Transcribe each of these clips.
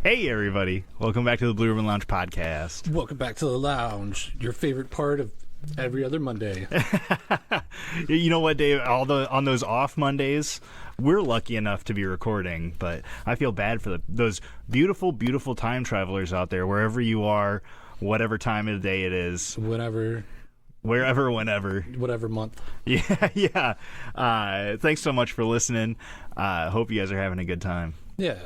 Hey, everybody. Welcome back to the Blue Ribbon Lounge podcast. Welcome back to the lounge, your favorite part of every other Monday. You know what, Dave? On those off Mondays, we're lucky enough to be recording, but I feel bad for those beautiful, beautiful time travelers out there, wherever you are, whatever time of the day it is. Whenever, whatever month. Yeah. Thanks so much for listening. Hope you guys are having a good time. Yeah.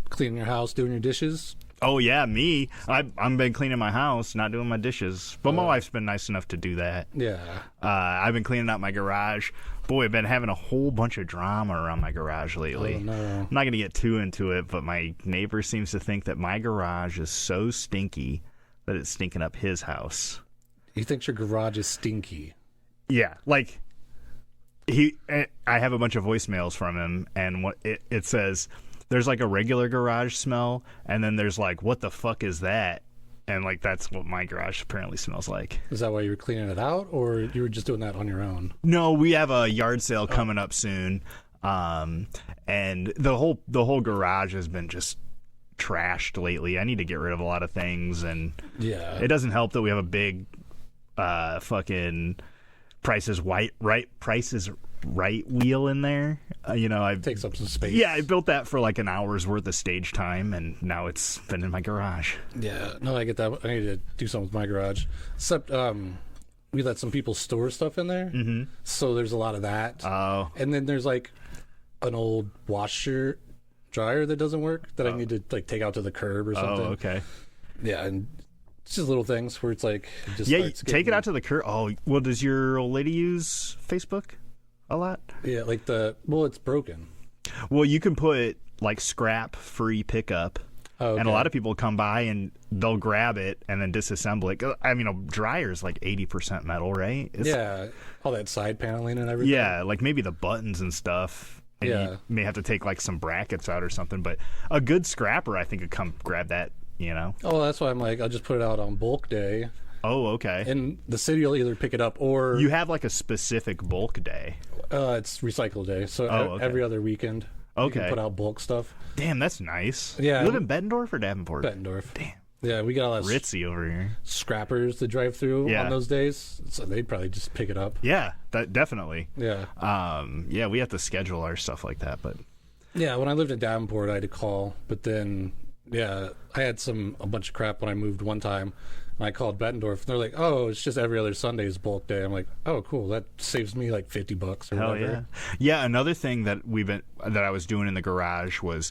Cleaning your house, doing your dishes. Oh, yeah, me. I've been cleaning my house, not doing my dishes. But my wife's been nice enough to do that. Yeah. I've been cleaning out my garage. Boy, I've been having a whole bunch of drama around my garage lately. Oh, no. I'm not going to get too into it, but my neighbor seems to think that my garage is so stinky that it's stinking up his house. He thinks your garage is stinky. Yeah, like, I have a bunch of voicemails from him, and what it says... There's like a regular garage smell, and then there's like, what the fuck is that? And like, that's what my garage apparently smells like. Is that why you were cleaning it out, or you were just doing that on your own? No, we have a yard sale coming up soon, and the whole garage has been just trashed lately. I need to get rid of a lot of things, and yeah, it doesn't help that we have a big fucking Price is Right wheel in there. I've takes up some space. Yeah, I built that for like an hour's worth of stage time, and now it's been in my garage. Yeah, no, I get that. I need to do something with my garage. Except, we let some people store stuff in there, so there's a lot of that. Oh, and then there's like an old washer dryer that doesn't work that I need to like take out to the curb or something. Oh, okay. Yeah, and it's just little things where it's like, take it out to the curb. Oh, well, does your old lady use Facebook a lot? Yeah, like it's broken. Well, you can put like scrap free pickup. Oh, okay. And a lot of people come by and they'll grab it and then disassemble it. I mean, a dryer is like 80% metal, right? Yeah, all that side paneling and everything. Yeah, like maybe the buttons and stuff. And you may have to take like some brackets out or something. But a good scrapper, I think, could come grab that, Oh, that's why I'm like, I'll just put it out on bulk day. Oh, okay. And the city will either pick it up or... You have like a specific bulk day. It's recycle day. So every other weekend. Okay. You can put out bulk stuff. Damn, that's nice. Yeah. You live in Bettendorf or Davenport? Bettendorf. Damn. Yeah, we got a lot of ritzy over here. Scrappers to drive through on those days. So they'd probably just pick it up. Yeah, definitely. Yeah. Yeah, we have to schedule our stuff like that, but... Yeah, when I lived in Davenport, I had to call, but then... Yeah, I had a bunch of crap when I moved one time, and I called Bettendorf, and they're like, "Oh, it's just every other Sunday's bulk day." I'm like, "Oh, cool, that saves me like $50 or whatever." Yeah. Yeah, another thing that I was doing in the garage was,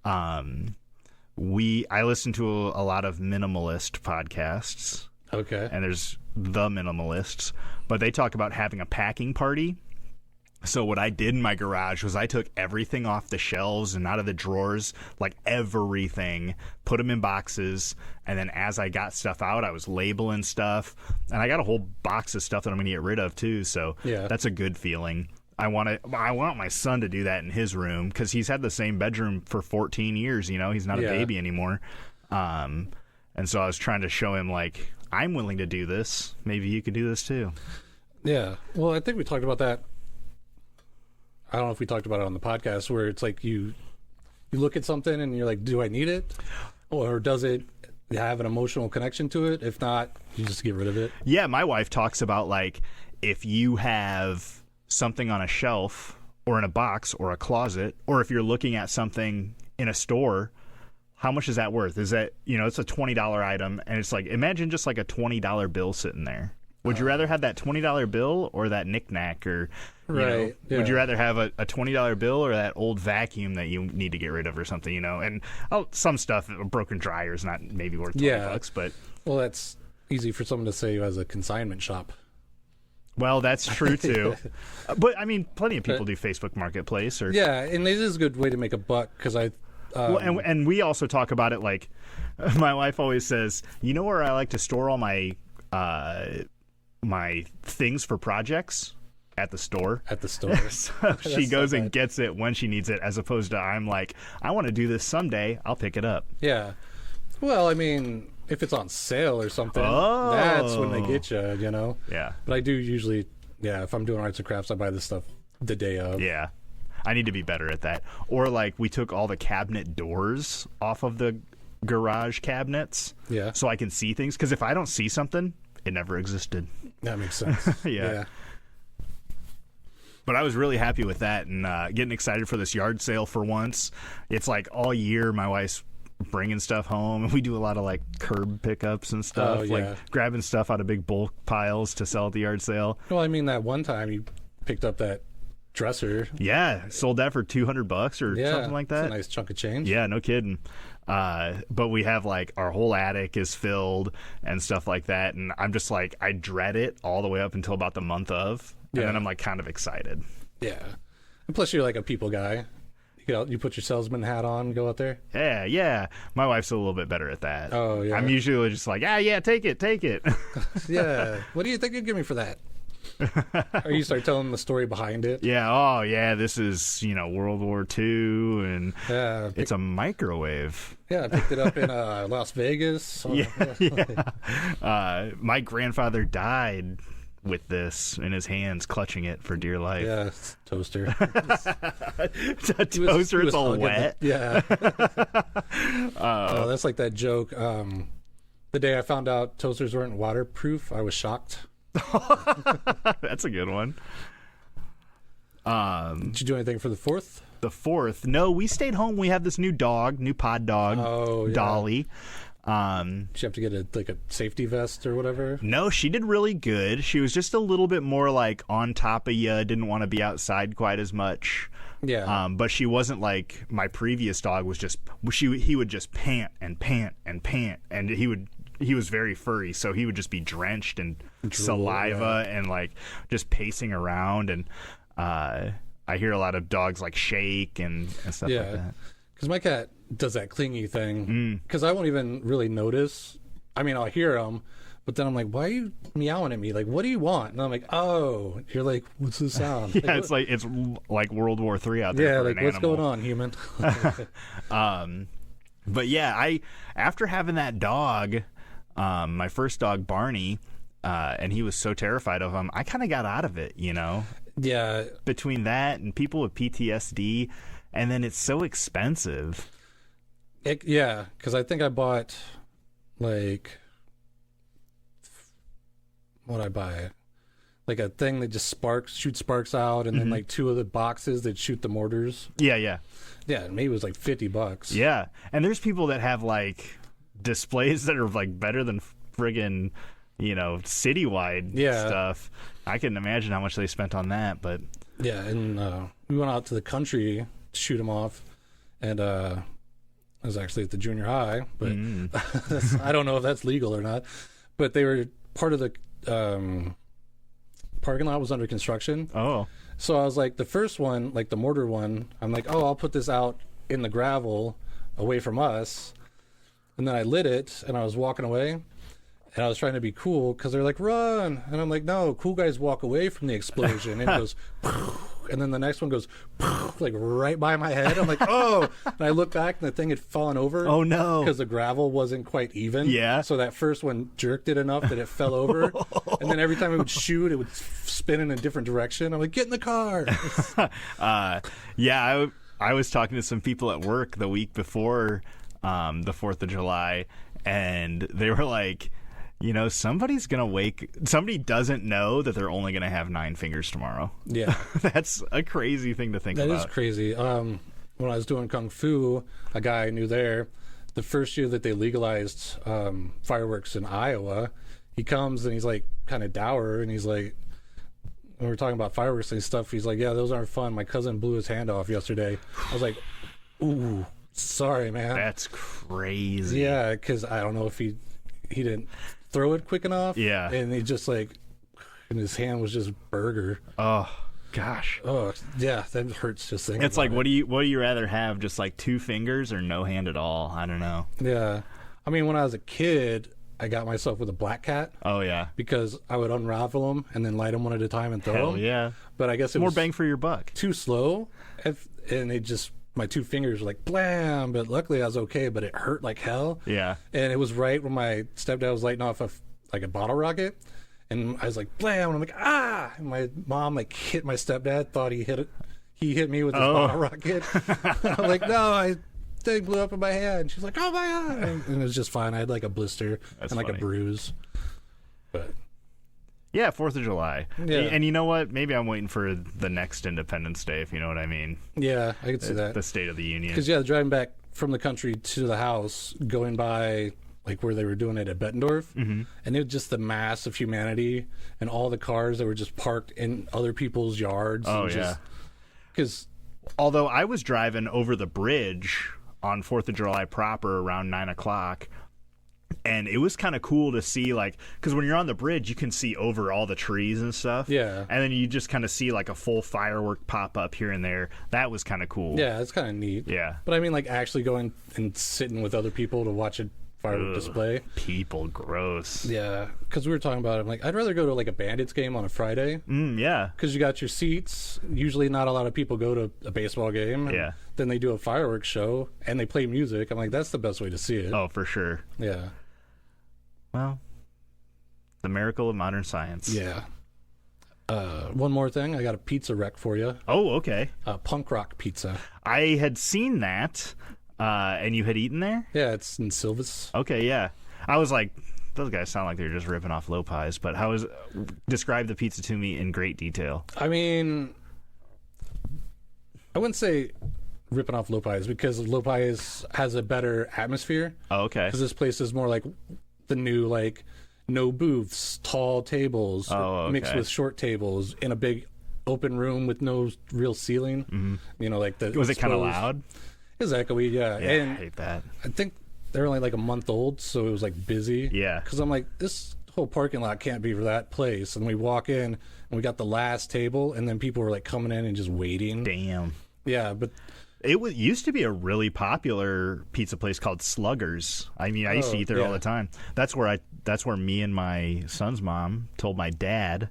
I listen to a lot of minimalist podcasts. Okay. And there's the minimalists, but they talk about having a packing party. So what I did in my garage was I took everything off the shelves and out of the drawers, like everything, put them in boxes, and then as I got stuff out, I was labeling stuff, and I got a whole box of stuff that I'm going to get rid of too, so that's a good feeling. I want my son to do that in his room because he's had the same bedroom for 14 years, he's not a baby anymore. And so I was trying to show him, like, I'm willing to do this. Maybe you could do this too. Yeah. Well, I think we talked about that. I don't know if we talked about it on the podcast, where it's like you look at something and you're like, do I need it? Or does it have an emotional connection to it? If not, you just get rid of it. Yeah, my wife talks about, like, if you have something on a shelf or in a box or a closet, or if you're looking at something in a store, how much is that worth? Is that, it's a $20 item, and it's like, imagine just like a $20 bill sitting there. Would you rather have that $20 bill or that knickknack, or right? Would you rather have a $20 bill or that old vacuum that you need to get rid of or something? And some stuff, a broken dryer is not maybe worth $20, but that's easy for someone to say who has a consignment shop. Well, that's true too. But I mean, plenty of people do Facebook Marketplace, or and it is a good way to make a buck because and we also talk about it. Like, my wife always says, where I like to store all my my things for projects? At the store. So she goes and gets it when she needs it, as opposed to I'm like, I want to do this someday, I'll pick it up. Yeah. Well, I mean, if it's on sale or something, that's when they get you, Yeah. But I do usually, if I'm doing arts and crafts, I buy this stuff the day of. Yeah. I need to be better at that. Or like we took all the cabinet doors off of the garage cabinets, Yeah. so I can see things. Because if I don't see something, it never existed. That makes sense. Yeah. But I was really happy with that and getting excited for this yard sale for once. It's like all year my wife's bringing stuff home, and we do a lot of like curb pickups and stuff, Oh, yeah. like grabbing stuff out of big bulk piles to sell at the yard sale. Well, I mean, that one time you picked up that dresser. Yeah, sold that for $200 or Yeah. something like that. That's a nice chunk of change. Yeah, no kidding. But we have like our whole attic is filled and stuff like that, and I'm just like I dread it all the way up until about the month of, and Yeah. then I'm like kind of excited. Yeah. And plus, you're like a people guy. You put your salesman hat on and go out there. Yeah. My wife's a little bit better at that. Oh, yeah. I'm usually just like, yeah, take it. Yeah. What do you think you'd give me for that? Or you start telling the story behind it. Yeah. Oh, yeah. This is World War II, and Yeah. it's a microwave. Yeah, I picked it up in Las Vegas. Yeah. My grandfather died with this in his hands, clutching it for dear life. Yeah, it's toaster. It's a toaster. It's all wet. Yeah. That's like that joke. The day I found out toasters weren't waterproof, I was shocked. That's a good one. Did you do anything for the 4th? The 4th. No, we stayed home. We have this new pod dog, Oh, yeah. Dolly. Did you have to get a safety vest or whatever? No, she did really good. She was just a little bit more like on top of you, didn't want to be outside quite as much. Yeah. But she wasn't like my previous dog was just he would just pant and pant and pant, and he was very furry, so he would just be drenched in saliva and like just pacing around, and I hear a lot of dogs like shake and stuff like that. Because my cat does that clingy thing. Because I won't even really notice. I mean, I'll hear him, but then I'm like, why are you meowing at me? Like, what do you want? And I'm like, oh. You're like, what's the sound? Yeah, it's like World War III out there. Yeah, for like, an what's animal. going on, human? But yeah, after having that dog, my first dog Barney, and he was so terrified of him, I kind of got out of it, Yeah. Between that and people with PTSD, and then it's so expensive. Yeah, because I think I bought, like, what'd I buy? Like a thing that just shoots sparks out, and then like 2 of the boxes that shoot the mortars. Yeah. Yeah, maybe it was like $50. Yeah, and there's people that have like displays that are like better than friggin' citywide stuff. I can imagine how much they spent on that, but Yeah, and we went out to the country to shoot them off, and I was actually at the junior high, but I don't know if that's legal or not. But they were part of the parking lot was under construction. oh, So I was like, the first one, like the mortar one, I'm like, oh, I'll put this out in the gravel away from us. And then I lit it, and I was walking away, and I was trying to be cool because they're like, run. And I'm like, no, cool guys walk away from the explosion. And it goes, and then the next one goes, like right by my head. I'm like, oh. And I look back, and the thing had fallen over. Oh, no. Because the gravel wasn't quite even. Yeah. So that first one jerked it enough that it fell over. And then every time it would shoot, it would spin in a different direction. I'm like, get in the car. yeah. I was talking to some people at work the week before the 4th of July, and they were like, somebody doesn't know that they're only going to have 9 fingers tomorrow. Yeah. That's a crazy thing to think That about. is crazy. When I was doing Kung Fu, a guy I knew there, the first year that they legalized fireworks in Iowa, he comes and he's like kind of dour, and he's like, when we're talking about fireworks and stuff, he's like, yeah, those aren't fun. My cousin blew his hand off yesterday. I was like, ooh, sorry, man. That's crazy. Yeah, because I don't know if he didn't throw it quick enough. Yeah. And he just like, and his hand was just burger. Oh, gosh. Oh, yeah, that hurts just thinking It's like, about what do you rather have? Just like 2 fingers or no hand at all? I don't know. Yeah. I mean, when I was a kid, I got myself with a black cat Oh, yeah. because I would unravel them and then light them one at a time and throw Hell them. yeah. But I guess it More was bang for your buck. too slow, and it just, my 2 fingers were like blam. But luckily I was okay, but it hurt like hell. Yeah. And it was right when my stepdad was lighting off like a bottle rocket, and I was like blam, and I'm like ah, and my mom like hit my stepdad, thought he he hit me with his bottle rocket. I'm like, no, I thing blew up in my hand. She's like, oh my god, and it was just fine. I had like a blister and like a bruise, but. Yeah, 4th of July. Yeah. And you know what? Maybe I'm waiting for the next Independence Day, if you know what I mean. Yeah, I could see that. The State of the Union. Because, yeah, driving back from the country to the house, going by, like, where they were doing it at Bettendorf, and it was just the mass of humanity and all the cars that were just parked in other people's yards. Oh, and yeah. Because... Although I was driving over the bridge on 4th of July proper around 9 o'clock, and it was kind of cool to see, like, because when you're on the bridge, you can see over all the trees and stuff. Yeah. And then you just kind of see, like, a full firework pop up here and there. That was kind of cool. Yeah, it's kind of neat. Yeah. But I mean, like, actually going and sitting with other people to watch a firework display. People, gross. Yeah. Because we were talking about it. I'm like, I'd rather go to, like, a Bandits game on a Friday. Yeah. Because you got your seats. Usually not a lot of people go to a baseball game. And Yeah. then they do a fireworks show, and they play music. I'm like, that's the best way to see it. Oh, for sure. Yeah. Well, the miracle of modern science. Yeah. One more thing. I got a pizza rec for you. Oh, okay. Punk rock pizza. I had seen that, and you had eaten there? Yeah, it's in Silvis. Okay, yeah. I was like, those guys sound like they're just ripping off Lopez, but describe the pizza to me in great detail. I mean, I wouldn't say ripping off Lopez because Lopez has a better atmosphere. Oh, okay. Because this place is more like the new, like, no booths, tall tables, mixed with short tables in a big open room with no real ceiling. Mm-hmm. You know, like the. Was it kind of loud? It was echoey, yeah. Yeah, and I hate that. I think they're only like a month old, so it was like busy. Yeah. Because I'm like, this whole parking lot can't be for that place. And we walk in and we got the last table, and then people were like coming in and just waiting. Damn. Yeah, but. It used to be a really popular pizza place called Sluggers. I mean, I used to eat there all the time. That's where me and my son's mom told my dad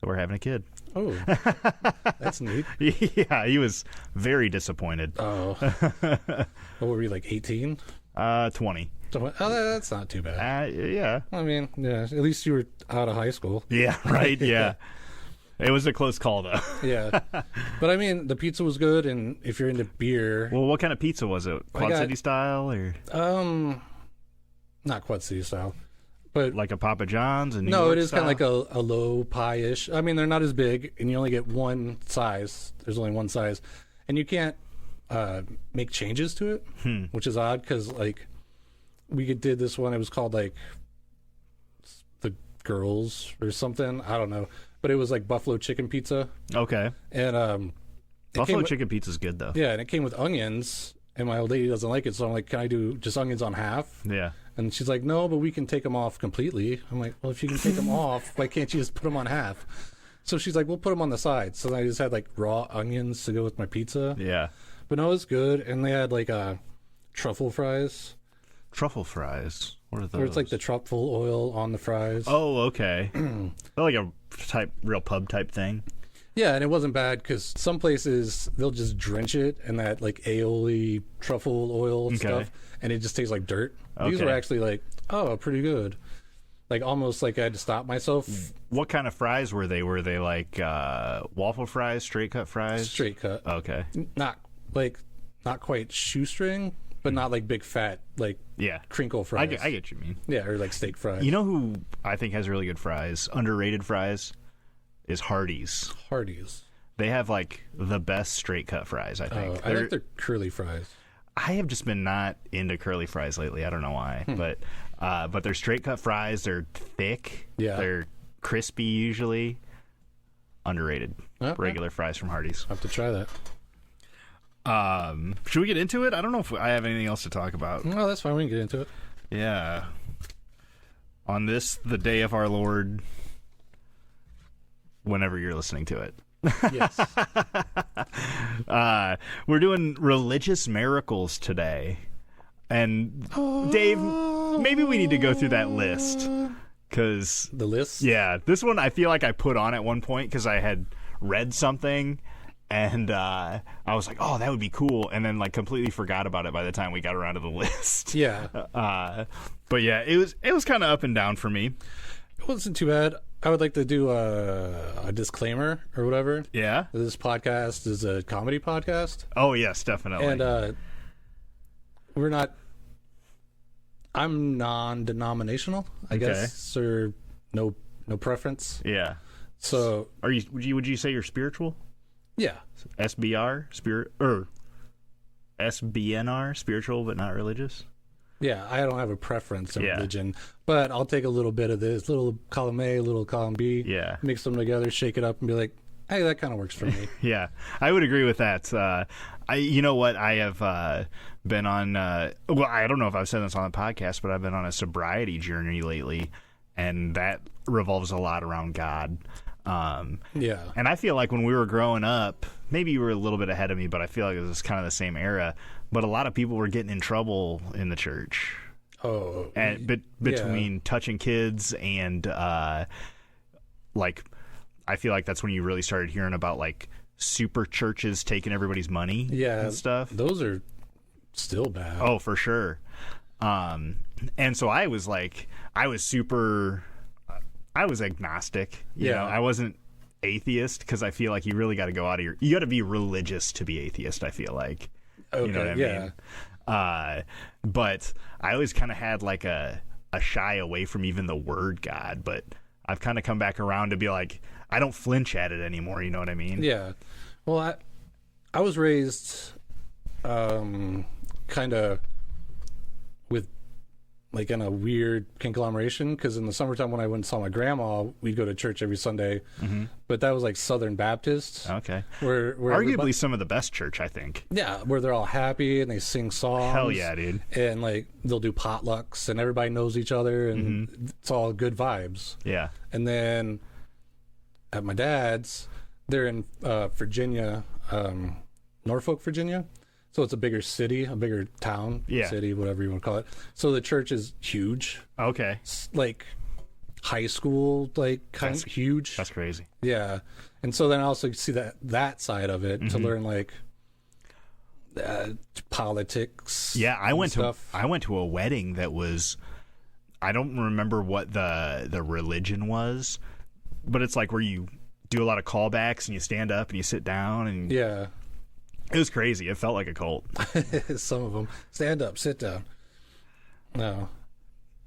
that we're having a kid. Oh, that's neat. Yeah, he was very disappointed. Oh. What were we, like 18? 20. Oh, that's not too bad. Yeah. I mean, yeah, at least you were out of high school. Yeah, right, yeah. It was a close call, though. Yeah. But, I mean, the pizza was good, and if you're into beer... Well, what kind of pizza was it? Quad City style, or...? Not Quad City style. But like a Papa John's? And no, it is kind of like a low pie-ish. I mean, they're not as big, and you only get one size. There's only one size. And you can't make changes to it, which is odd, because, like, we did this one. It was called, like, the Girls or something. I don't know. But it was like buffalo chicken pizza. Okay. And buffalo chicken pizza's good though. Yeah, and it came with onions, and my old lady doesn't like it, so I'm like, can I do just onions on half? Yeah. And she's like, no, but we can take them off completely. I'm like, well, if you can take them off, why can't you just put them on half? So she's like, we'll put them on the side. So then I just had like raw onions to go with my pizza. Yeah. But no, it was good, and they had like truffle fries. Truffle fries. What are those? Where it's like the truffle oil on the fries. Oh, okay. Like a real pub type thing. Yeah, and it wasn't bad because some places they'll just drench it in that like aioli truffle oil stuff, and it just tastes like dirt. These were actually like, oh, pretty good. Like almost like I had to stop myself. What kind of fries were they? Were they like waffle fries, straight cut fries? Straight cut. Okay. Not quite shoestring, but not like big fat like crinkle fries. I get what you mean. Yeah, or like steak fries. You know who I think has really good fries, underrated fries, is Hardee's. Hardee's. They have like the best straight cut fries, I think. I think they're curly fries. I have just been not into curly fries lately. I don't know why, but they're straight cut fries. They're thick. Yeah. They're crispy usually. Underrated. Regular fries from Hardee's. I'll have to try that. Should we get into it? I don't know if I have anything else to talk about. No, that's fine. We can get into it. Yeah. On this, the day of our Lord, whenever you're listening to it. Yes. We're doing religious miracles today. And Dave, maybe we need to go through that list. Cause the list? Yeah. This one I feel like I put on at one point because I had read something and I was like, oh, that would be cool. And then like completely forgot about it by the time we got around to the list. Yeah. But yeah, it was kind of up and down for me. It wasn't too bad. I would like to do a disclaimer or whatever. Yeah. This podcast is a comedy podcast, Oh yes, definitely. and we're not. I'm non-denominational, I guess, or no preference. yeah. So Are you? Would you say you're spiritual? yeah, SBR, spirit, or SBNR, spiritual but not religious? yeah. I don't have a preference in Yeah. religion, but I'll take a little bit of this, little column A, little column B, Yeah. mix them together, shake it up, and be like, hey, that kind of works for me. Yeah, I would agree with that. You know what? I have been on. Well, I don't know if I've said this on the podcast, but I've been on a sobriety journey lately, and that revolves a lot around God. Yeah, And I feel like when we were growing up, maybe you were a little bit ahead of me, but I feel like it was kind of the same era. But a lot of people were getting in trouble in the church, oh, and between touching kids and like, I feel like that's when you really started hearing about like super churches taking everybody's money, yeah, and stuff. Those are still bad. Oh, for sure. And so I was agnostic. You know, I wasn't atheist because I feel like you really got to go out of you got to be religious to be atheist, I feel like. Okay, You know what I yeah. mean? But I always kind of had like a shy away from even the word God, but I've kind of come back around to be like, I don't flinch at it anymore. You know what I mean? Yeah. Well, I was raised kind of with like in a weird conglomeration because in the summertime when I went and saw my grandma, we'd go to church every Sunday, but that was like Southern Baptist. Okay. Where Arguably some of the best church, I think. yeah, where they're all happy and they sing songs. Hell yeah, dude. And like they'll do potlucks and everybody knows each other and it's all good vibes. Yeah. And then at my dad's, they're in Virginia, Norfolk, Virginia. So it's a bigger city, a bigger town, Yeah. city, whatever you want to call it. So the church is huge, Okay. it's like high school, like kind of huge. That's crazy. Yeah. And so then I also see that side of it to learn like politics. Yeah, I and went stuff. to a wedding that was, I don't remember what the religion was, but it's like where you do a lot of callbacks and you stand up and you sit down and Yeah. it was crazy. It felt like a cult. Some of them stand up, sit down. No.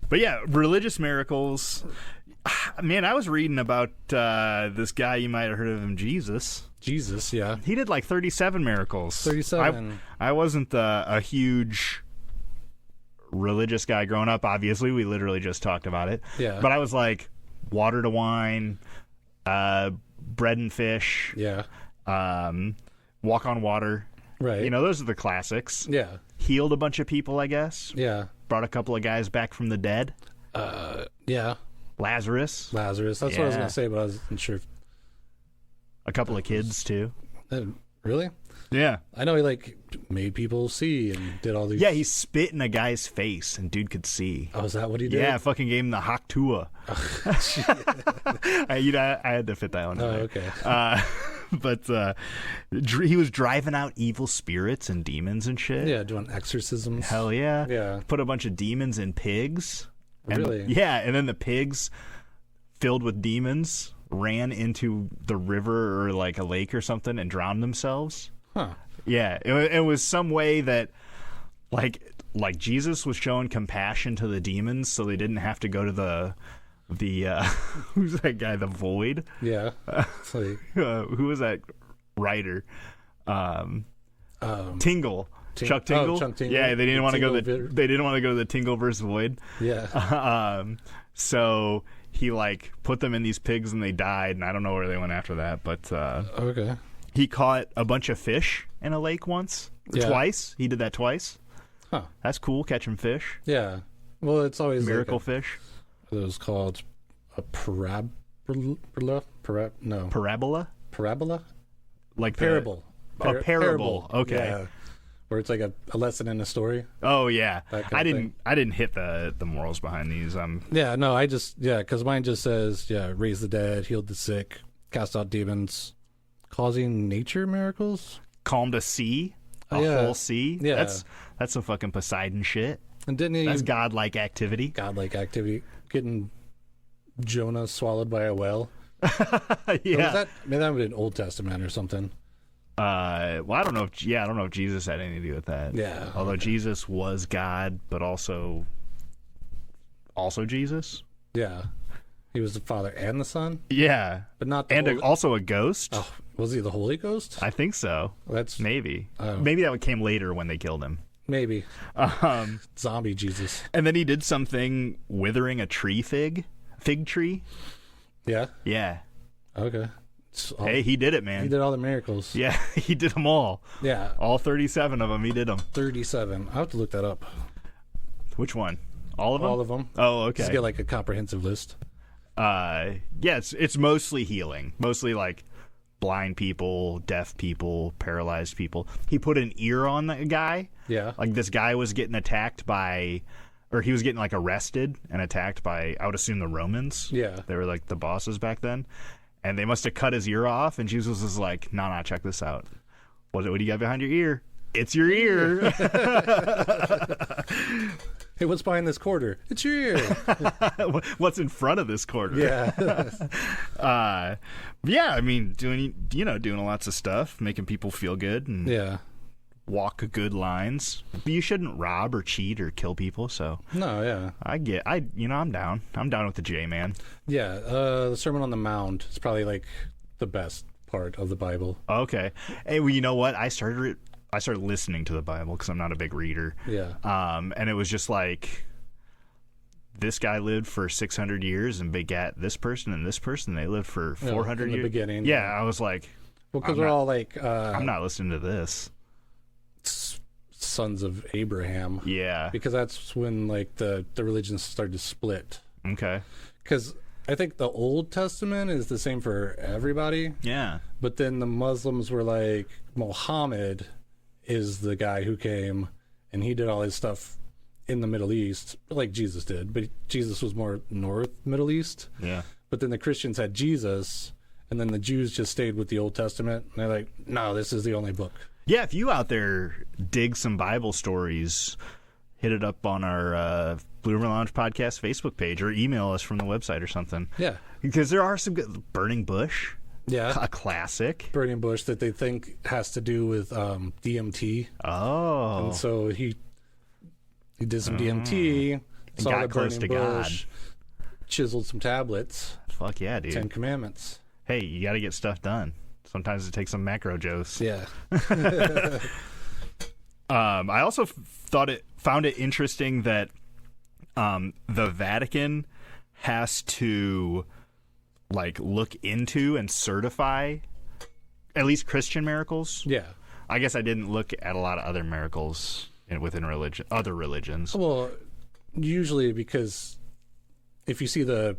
But yeah, religious miracles. Man, I was reading about this guy, you might have heard of him, Jesus. Jesus, yeah. He did like 37 miracles. 37. I wasn't a huge religious guy growing up, obviously. We literally just talked about it. Yeah. But I was like, water to wine, bread and fish, Yeah. walk on water. Right. You know, those are the classics. Yeah. Healed a bunch of people, I guess. Yeah. Brought a couple of guys back from the dead. Yeah. Lazarus. Lazarus. That's what I was Yeah. going to say, but I wasn't sure. A couple of kids, too. Really? Yeah. I know he like made people see and did all these. Yeah, he spit in a guy's face and dude could see. Oh, is that what he did? Yeah, fucking gave him the Haktua. I had to fit that one in Oh, there. okay. But he was driving out evil spirits and demons and shit. Yeah, doing exorcisms. Hell yeah. Yeah. Put a bunch of demons in pigs. And, Really? Yeah, and then the pigs filled with demons ran into the river or like a lake or something and drowned themselves. Huh. Yeah, it was some way that like Jesus was showing compassion to the demons so they didn't have to go to the who's that guy, the Void? Yeah. It's like, Who was that writer? Tingle. Chuck Tingle? Chuck Tingle. Yeah, they didn't want to go Tingle to the Tingle versus Void. yeah. So he like put them in these pigs and they died, and I don't know where they went after that, but Okay. he caught a bunch of fish in a lake once. Yeah. Twice. He did that twice. Huh. That's cool, catching fish. Yeah. Well, it's always Miracle like fish. it was called a parabola. No. Parabola? Parabola? Like Parable. A parable. Okay. Yeah. Where it's like a lesson in a story. Oh yeah. That kind of I didn't hit the morals behind these. Yeah, no, because mine just says, raise the dead, healed the sick, cast out demons, causing nature miracles. Calmed a sea. A Yeah. whole sea. Yeah. That's some fucking Poseidon shit. And didn't he That's godlike activity. godlike activity, getting Jonah swallowed by a whale. Or Yeah. was maybe that would be an Old Testament or something. Well, I don't know if Jesus had anything to do with that. Yeah. Although Jesus was God, but also Jesus. Yeah. He was the Father and the Son, Yeah. but not the And Holy... also a ghost. Oh, was he the Holy Ghost? I think so. That's Maybe. Oh. Maybe that came later when they killed him. maybe Um, zombie Jesus. and then he did something withering a fig tree. Yeah. Yeah. Okay. Hey, he did it, man. He did all the miracles. Yeah, he did them all. Yeah. All 37 of them, he did them. 37. I have to look that up. Which one? All of them? All of them. Oh, okay. Just get like a comprehensive list. Yeah, it's mostly healing. Mostly like blind people, deaf people, paralyzed people. He put an ear on the guy. Yeah. Like this guy was getting attacked by, or he was getting like arrested and attacked by, I would assume, the Romans. Yeah. They were like the bosses back then. And they must have cut his ear off, and Jesus was like, nah, check this out. What do you got behind your ear? It's your ear. Hey, what's behind this quarter? It's your ear. What's in front of this quarter? Yeah. Yeah, I mean, doing lots of stuff, making people feel good and Yeah. walk good lines. But you shouldn't rob or cheat or kill people, so No, yeah. I'm down. I'm down with the J, man. Yeah. The Sermon on the Mount is probably like the best part of the Bible. Okay. Hey, well, you know what? I started listening to the Bible because I'm not a big reader. Yeah. And it was just like, this guy lived for 600 years and begat this person and this person. They lived for 400 in the years. beginning. Yeah, I was like, Well, because I'm we're not- all like I'm not listening to this. sons of Abraham. Yeah. Because that's when like the religions started to split. Okay. Because I think the Old Testament is the same for everybody, Yeah. but then the Muslims were like, Muhammad is the guy who came and he did all his stuff in the Middle East, like Jesus did, but Jesus was more North Middle East. Yeah. But then the Christians had Jesus, and then the Jews just stayed with the Old Testament. And they're like, no, this is the only book. Yeah, if you out there dig some Bible stories, hit it up on our Blue River Lounge podcast Facebook page or email us from the website or something. Yeah. Because there are some good. Burning Bush, Yeah. a classic. Burning Bush that they think has to do with DMT. Oh. And so he did some DMT, saw got the close burning to God. bush, chiseled some tablets, Fuck yeah, dude. 10 Commandments. Hey, you got to get stuff done. Sometimes it takes some macro dose. Yeah. I also found it interesting that the Vatican has to like look into and certify at least Christian miracles. Yeah. I guess I didn't look at a lot of other miracles within other religions. Well, usually because if you see the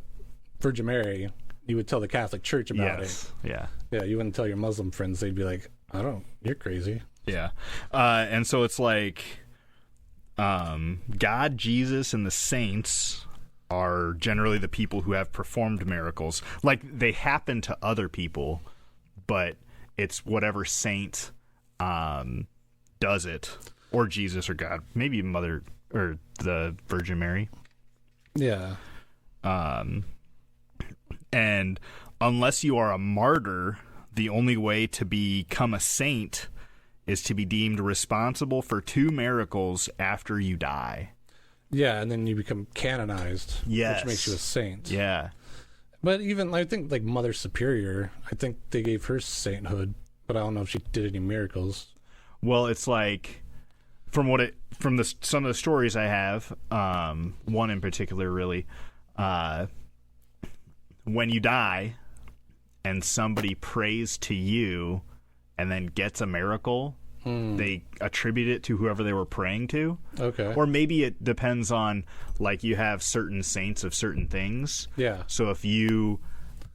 Virgin Mary, you would tell the Catholic Church about Yes. Yeah. it. Yeah, you wouldn't tell your Muslim friends. They'd be like, you're crazy. Yeah. And so it's like God, Jesus, and the saints are generally the people who have performed miracles. Like, they happen to other people, but it's whatever saint does it, or Jesus or God, maybe Mother or the Virgin Mary. Yeah. And unless you are a martyr, the only way to become a saint is to be deemed responsible for 2 miracles after you die. Yeah, and then you become canonized, Yes. which makes you a saint. Yeah. But even, I think, like Mother Superior, I think they gave her sainthood, but I don't know if she did any miracles. Well, it's like some of the stories I have, one in particular really, when you die and somebody prays to you and then gets a miracle, they attribute it to whoever they were praying to. Okay. Or maybe it depends on, like, you have certain saints of certain things. Yeah. So if you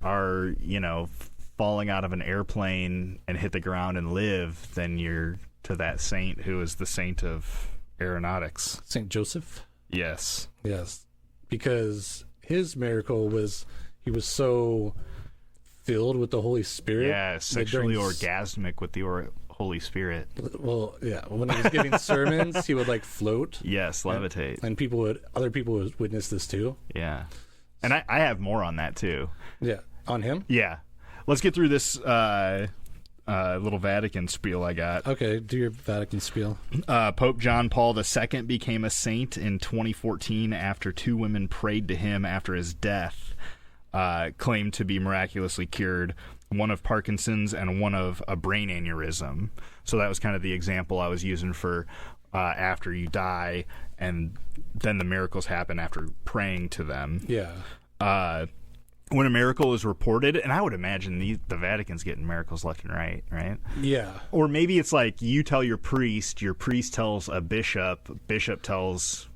are, falling out of an airplane and hit the ground and live, then you're to that saint who is the saint of aeronautics. Saint Joseph? Yes. Yes. Because his miracle was he was so filled with the Holy Spirit. Yeah, that sexually during orgasmic with the Holy Spirit. Well, yeah. When he was giving sermons, he would like float. Yes, levitate. And other people would witness this too. Yeah. And I have more on that too. Yeah, on him. Yeah, let's get through this little Vatican spiel I got. Okay, do your Vatican spiel. Pope John Paul II became a saint in 2014 after 2 women prayed to him after his death, claimed to be miraculously cured, one of Parkinson's and one of a brain aneurysm. So that was kind of the example I was using for after you die, and then the miracles happen after praying to them. Yeah. When a miracle is reported, and I would imagine the Vatican's getting miracles left and right? Yeah. Or maybe it's like you tell your priest tells a bishop tells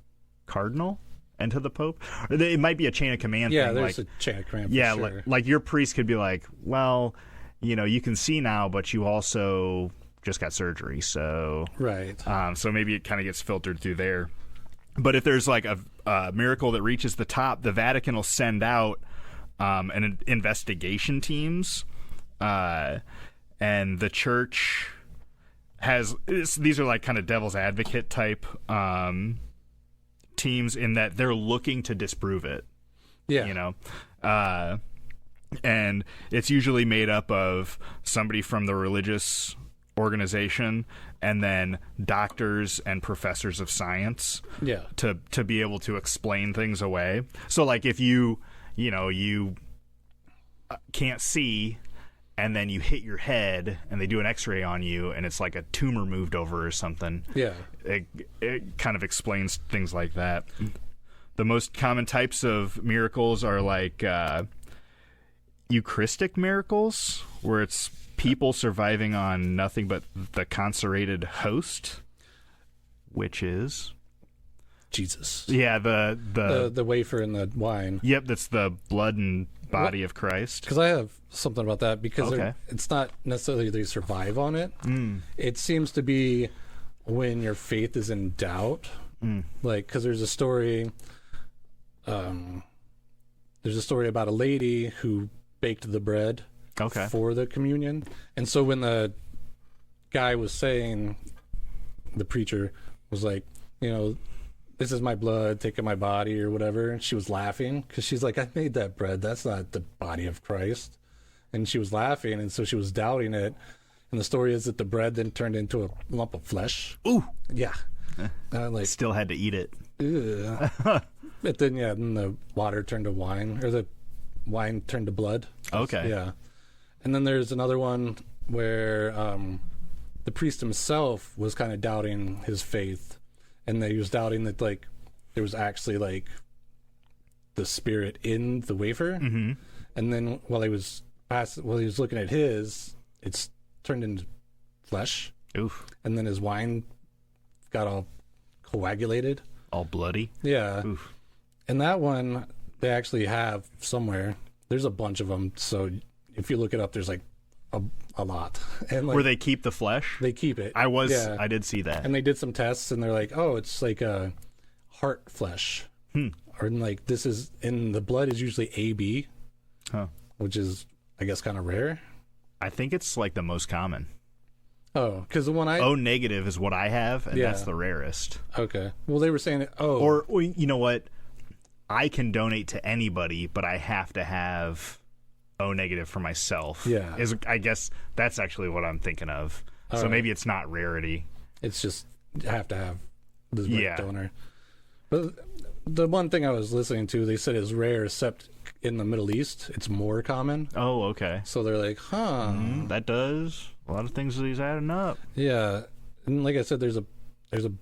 cardinal, and to the Pope. It might be a chain of command thing. Yeah, there's like, a chain of command for yeah, sure. like your priest could be like, well, you can see now, but you also just got surgery, so... Right. So maybe it kind of gets filtered through there. But if there's like a miracle that reaches the top, the Vatican will send out an investigation teams, and the church has these are like kind of devil's advocate type teams in that they're looking to disprove it. Yeah. And it's usually made up of somebody from the religious organization and then doctors and professors of science. Yeah. To be able to explain things away. So like if you can't see and then you hit your head and they do an x-ray on you and it's like a tumor moved over or something. Yeah. It kind of explains things like that. The most common types of miracles are like Eucharistic miracles, where it's people surviving on nothing but the consecrated host, which is Jesus. Yeah, the wafer and the wine. Yep, that's the blood and body of Christ. Because I have something about that, because Okay. it's not necessarily they survive on it. It seems to be when your faith is in doubt. Like, because there's a story about a lady who baked the bread Okay. for the communion. And so when the guy was saying, the preacher was like, this is my blood, take it my body or whatever. And she was laughing because she's like, I made that bread. That's not the body of Christ. And she was laughing. And so she was doubting it. And the story is that the bread then turned into a lump of flesh. Ooh. Yeah. Like, Still had to eat it. ugh. But then, then the water turned to wine, or the wine turned to blood. Okay. Yeah. And then there's another one where the priest himself was kind of doubting his faith, and he was doubting that like there was actually like the spirit in the wafer. Mm-hmm. And then while he was looking at his, it's turned into flesh. Oof. And then his wine got all coagulated. All bloody. Yeah. Oof. And that one they actually have somewhere. There's a bunch of them. So if you look it up, there's like a lot. And like, Where they keep the flesh? they keep it. I did see that. And they did some tests, and they're like, oh, it's like a heart flesh. Or like this is in the blood is usually AB, which is I guess kind of rare. I think it's like the most common. Oh, because the one O negative is what I have, and Yeah. that's the rarest. Okay. Well, they were saying it. Oh, Or you know what? I can donate to anybody, but I have to have O negative for myself. Yeah. I guess that's actually what I'm thinking of. All So right. maybe it's not rarity. it's just you have to have the right Yeah. donor. But the one thing I was listening to, they said is rare, except in the Middle East, it's more common. Oh, okay. So they're like, huh. That does a lot of things that he's adding up. Yeah, and like I said, there's a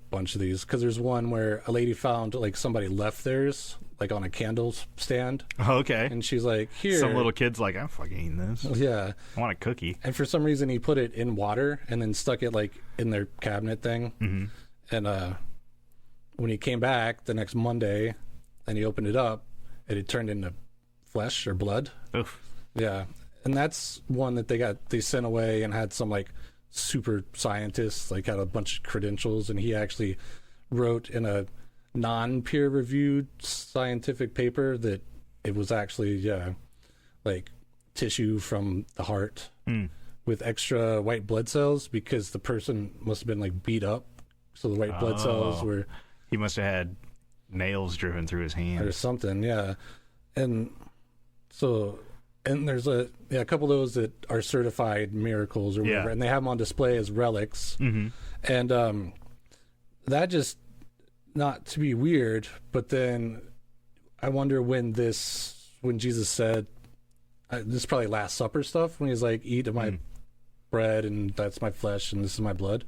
bunch of these, because there's one where a lady found like somebody left theirs like on a candle stand, Okay. and she's like, here. Some little kid's like, I'm fucking eating this. Yeah, I want a cookie. and for some reason he put it in water and then stuck it like in their cabinet thing. And when he came back the next Monday and he opened it up, it had turned into flesh or blood. Oof. Yeah, and that's one that they sent away and had some like super scientists, like had a bunch of credentials, and he actually wrote in a non-peer reviewed scientific paper that it was actually like tissue from the heart with extra white blood cells, because the person must have been like beat up, so the white blood cells were He must have had nails driven through his or hands. something. Yeah. and so and there's a couple of those that are certified miracles or whatever, and they have them on display as relics. And that just, not to be weird, but then I wonder when Jesus said, this is probably Last Supper stuff, when he's like, eat of my bread and that's my flesh and this is my blood.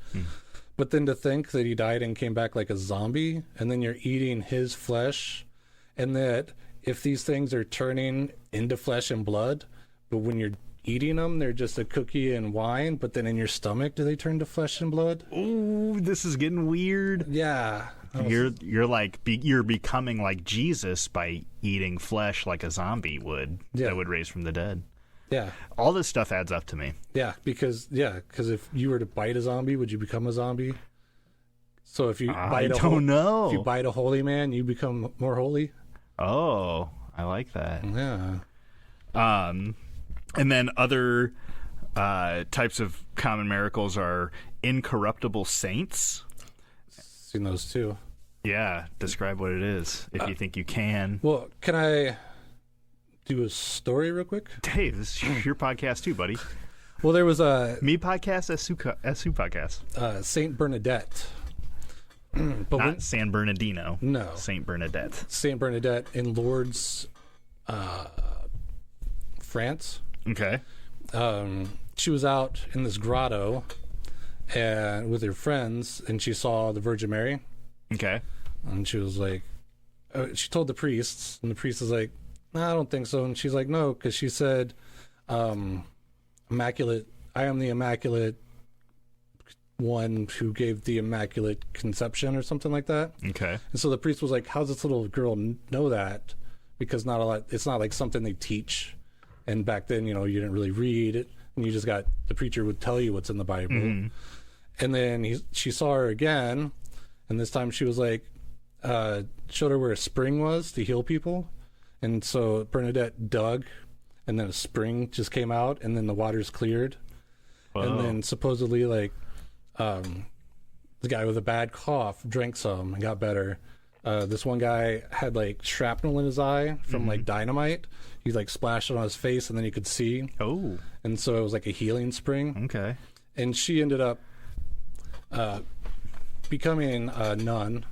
But then to think that he died and came back like a zombie, and then you're eating his flesh, and that if these things are turning into flesh and blood, but when you're eating them, they're just a cookie and wine, but then in your stomach, do they turn to flesh and blood? Ooh, this is getting weird. Yeah. You're becoming like Jesus by eating flesh like a zombie would, that would raise from the dead. Yeah. All this stuff adds up to me. Yeah, because if you were to bite a zombie, would you become a zombie? So if you bite if you bite a holy man, you become more holy? Oh, I like that. Yeah. And then other types of common miracles are incorruptible saints. Seen those too. Yeah, describe what it is if you think you can. Well, can I do a story real quick? Dave, this is your podcast too, buddy. Well, there was a Me podcast, SU podcast. Saint Bernadette. Not San Bernardino. No. Saint Bernadette. Saint Bernadette in Lourdes, France. Okay. She was out in this grotto and with her friends, and she saw the Virgin Mary. Okay. And she was like, she told the priests, and the priest was like, no, I don't think so. And she's like, no, because she said, immaculate, I am the immaculate one who gave the immaculate conception or something like that. Okay. And so the priest was like, how's this little girl know that? Because it's not like something they teach. And back then, you didn't really read it, and you just got, the preacher would tell you what's in the Bible. Mm-hmm. And then she saw her again, and this time she was like, showed her where a spring was to heal people. And so Bernadette dug, and then a spring just came out, and then the waters cleared. Whoa. And then supposedly, like, the guy with a bad cough drank some and got better. This one guy had like shrapnel in his eye from like dynamite. He like splashed it on his face, and then he could see. Oh. And so it was like a healing spring. Okay. And she ended up becoming a nun,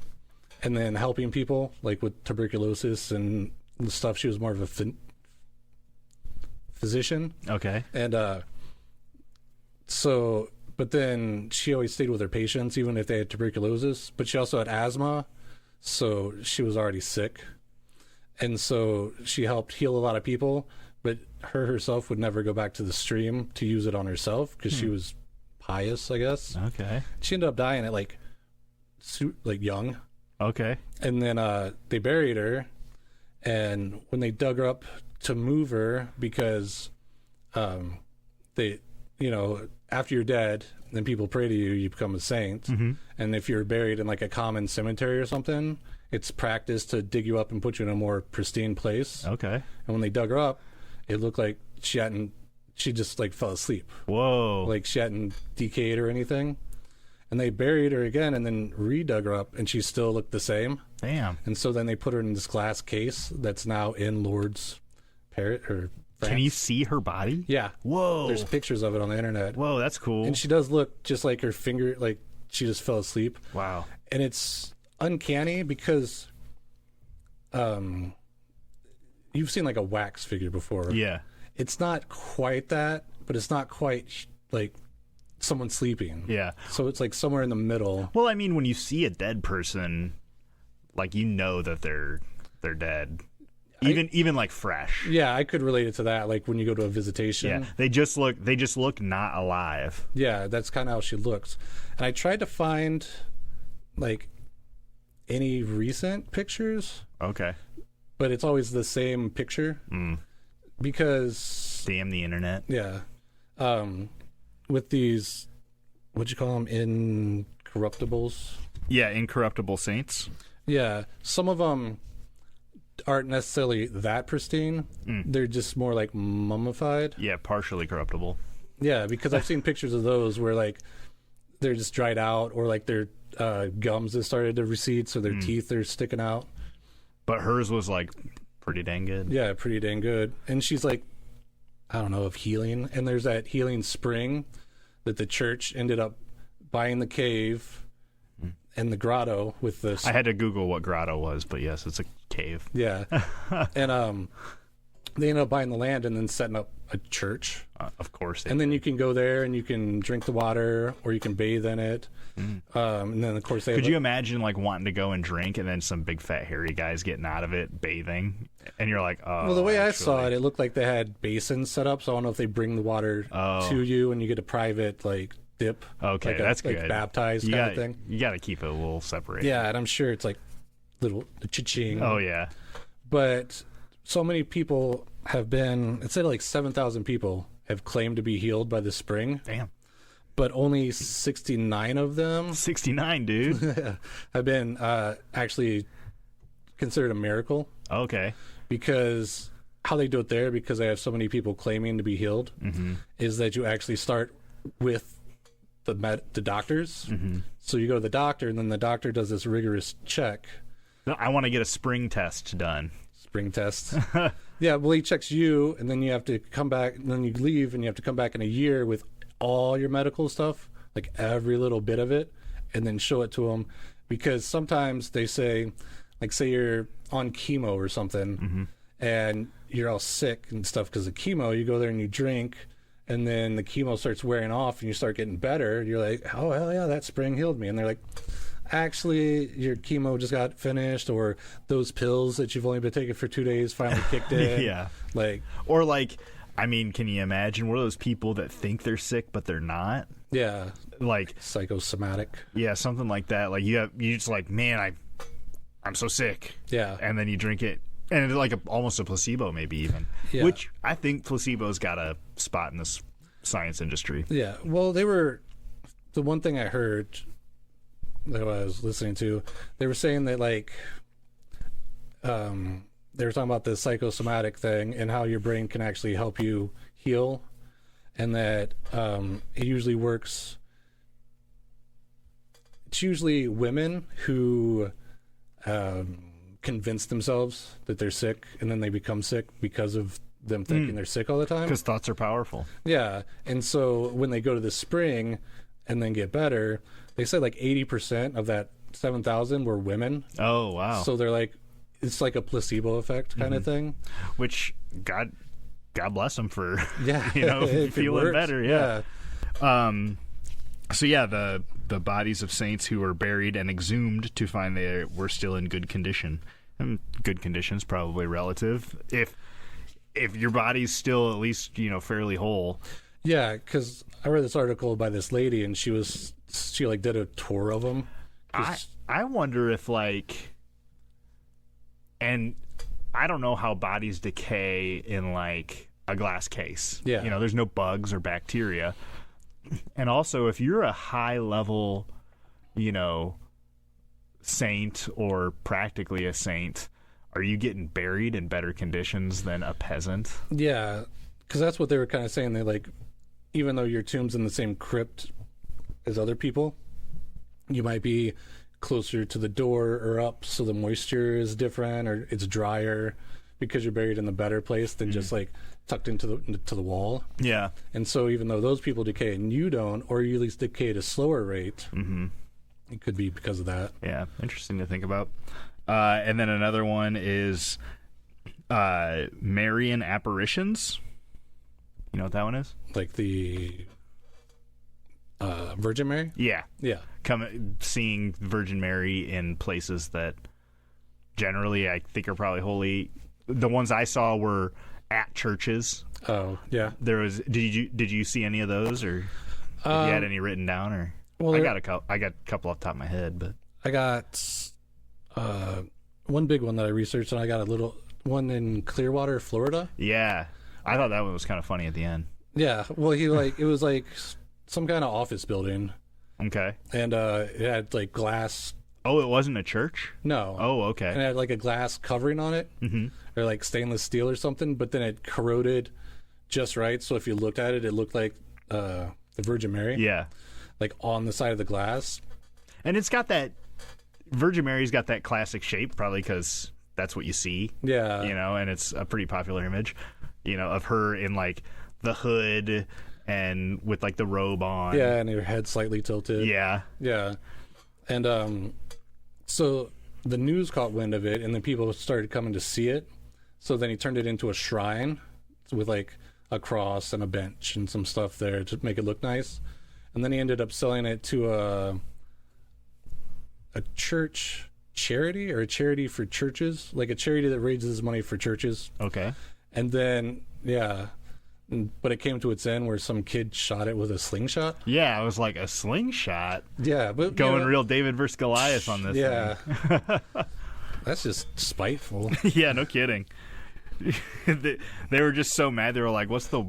and then helping people like with tuberculosis and the stuff. She was more of a physician. Okay. And so, but then she always stayed with her patients, even if they had tuberculosis. But she also had asthma, so she was already sick. And so she helped heal a lot of people, but her herself would never go back to the stream to use it on herself because she was pious, I guess. Okay. She ended up dying at like young. Okay. And then they buried her, and when they dug her up to move her, because they, after you're dead, then people pray to you, you become a saint. Mm-hmm. And if you're buried in like a common cemetery or something, it's practice to dig you up and put you in a more pristine place. Okay. And when they dug her up, it looked like she just like fell asleep. Whoa. Like she hadn't decayed or anything. And they buried her again and then redug her up, and she still looked the same. Damn. And so then they put her in this glass case that's now in Lourdes, Paris, or France. Can you see her body? Yeah. Whoa. There's pictures of it on the internet. Whoa, that's cool. And she does look just like her finger, like she just fell asleep. Wow. And it's uncanny because you've seen like a wax figure before. Yeah. It's not quite that, but it's not quite like someone sleeping. Yeah. So it's like somewhere in the middle. Well, I mean, when you see a dead person, like that they're dead. Even like fresh. Yeah, I could relate it to that. Like when you go to a visitation. Yeah. They just look not alive. Yeah, that's kind of how she looks. And I tried to find like any recent pictures. Okay. But it's always the same picture. Because damn the internet. Yeah. With these, what'd you call them? Incorruptibles? Yeah, incorruptible saints. Yeah. Some of them aren't necessarily that pristine. They're just more like mummified. Yeah, partially corruptible. Yeah, because I've seen pictures of those where like they're just dried out, or like their gums have started to recede, so their teeth are sticking out. But hers was like pretty dang good. Yeah, pretty dang good. And she's like, I don't know, of healing. And there's that healing spring that the church ended up buying the cave and the grotto with the... I had to Google what grotto was, but yes, it's a cave. Yeah. And they ended up buying the land and then setting up a church. Of course. And then you can go there and you can drink the water or you can bathe in it. And then, of course, they... Could you imagine, like, wanting to go and drink and then some big fat hairy guys getting out of it bathing? And you're like, oh... Well, the way I saw it, it looked like they had basins set up, so I don't know if they bring the water to you and you get a private, like, dip. Okay, like that's like good. Baptized kind of thing. You got to keep it a little separated. Yeah, and I'm sure it's like little cha-ching. Oh, yeah. But so many people have been... It said like 7,000 people have claimed to be healed by the spring. Damn. But only 69 of them 69, dude. have been actually considered a miracle. Okay. Because how they do it there, because they have so many people claiming to be healed, is that you actually start with the doctors. So you go to the doctor, and then the doctor does this rigorous check. I want to get a spring test done. Spring test. Yeah, well, he checks you, and then you have to come back, and then you leave, and you have to come back in a year with all your medical stuff, like every little bit of it, and then show it to him. Because sometimes they say, like, say you're on chemo or something, and you're all sick and stuff because of chemo, you go there and you drink, and then the chemo starts wearing off, and you start getting better. You're like, oh, hell yeah, that spring healed me. And they're like, actually, your chemo just got finished, or those pills that you've only been taking for 2 days finally kicked in. Yeah. Like, or like, I mean, can you imagine one of those people that think they're sick but they're not? yeah, Like, psychosomatic. yeah, something like that. Like you just like, man, I'm so sick. Yeah. And then you drink it, and it's like almost a placebo, maybe even. Yeah. Which I think placebo's got a spot in this science industry. Yeah. Well, they were... The one thing I heard that I was listening to, they were saying that, like, they were talking about the psychosomatic thing and how your brain can actually help you heal, and that it usually works. It's usually women who convince themselves that they're sick, and then they become sick because of them thinking they're sick all the time. Because thoughts are powerful. Yeah, and so when they go to the spring and then get better, they said like 80% of that 7,000 were women. Oh, wow. So they're like, it's like a placebo effect kind of thing. Which, God bless them for, Yeah, if it feeling works. better. Yeah. So yeah, the bodies of saints who were buried and exhumed to find they were still in good condition. And good condition's probably relative. If your body's still at least fairly whole. Yeah, because I read this article by this lady, and she like did a tour of them. I wonder if and I don't know how bodies decay in like a glass case. Yeah. There's no bugs or bacteria. And also, if you're a high level, saint or practically a saint, are you getting buried in better conditions than a peasant? Yeah, because that's what they were kind of saying. They like, even though your tomb's in the same crypt as other people, you might be closer to the door or up, so the moisture is different or it's drier because you're buried in the better place than just like tucked into the wall. Yeah. And so even though those people decay and you don't, or you at least decay at a slower rate, it could be because of that. Yeah, interesting to think about. And then another one is Marian apparitions. You know what that one is? Like the Virgin Mary? Yeah. Yeah. Seeing Virgin Mary in places that generally I think are probably holy. The ones I saw were at churches. Oh, yeah. There was. Did you see any of those, or if you had any written down, or? Well, I got a couple off the top of my head, but I got one big one that I researched, and I got a little one in Clearwater, Florida. yeah, I thought that one was kind of funny at the end. Yeah. Well, it was like some kind of office building, Okay. and it had like glass. Oh, it wasn't a church? No. Oh, And okay. it had like a glass covering on it, or like stainless steel or something. But then it corroded just right, so if you looked at it, it looked like the Virgin Mary. Yeah. Like on the side of the glass. And it's got that Virgin Mary's got that classic shape, probably because that's what you see. Yeah. And it's a pretty popular image, of her in like the hood and with like the robe on. Yeah, and her head slightly tilted. Yeah. Yeah. And so the news caught wind of it, and then people started coming to see it. So then he turned it into a shrine with like a cross and a bench and some stuff there to make it look nice. And then he ended up selling it to a church charity, or a charity for churches, like a charity that raises money for churches. Okay. And then, yeah, but it came to its end where some kid shot it with a slingshot. Yeah, it was like a slingshot. Yeah, but Going real David versus Goliath on this yeah. thing. That's just spiteful. Yeah, no kidding. They were just so mad. They were like, what's the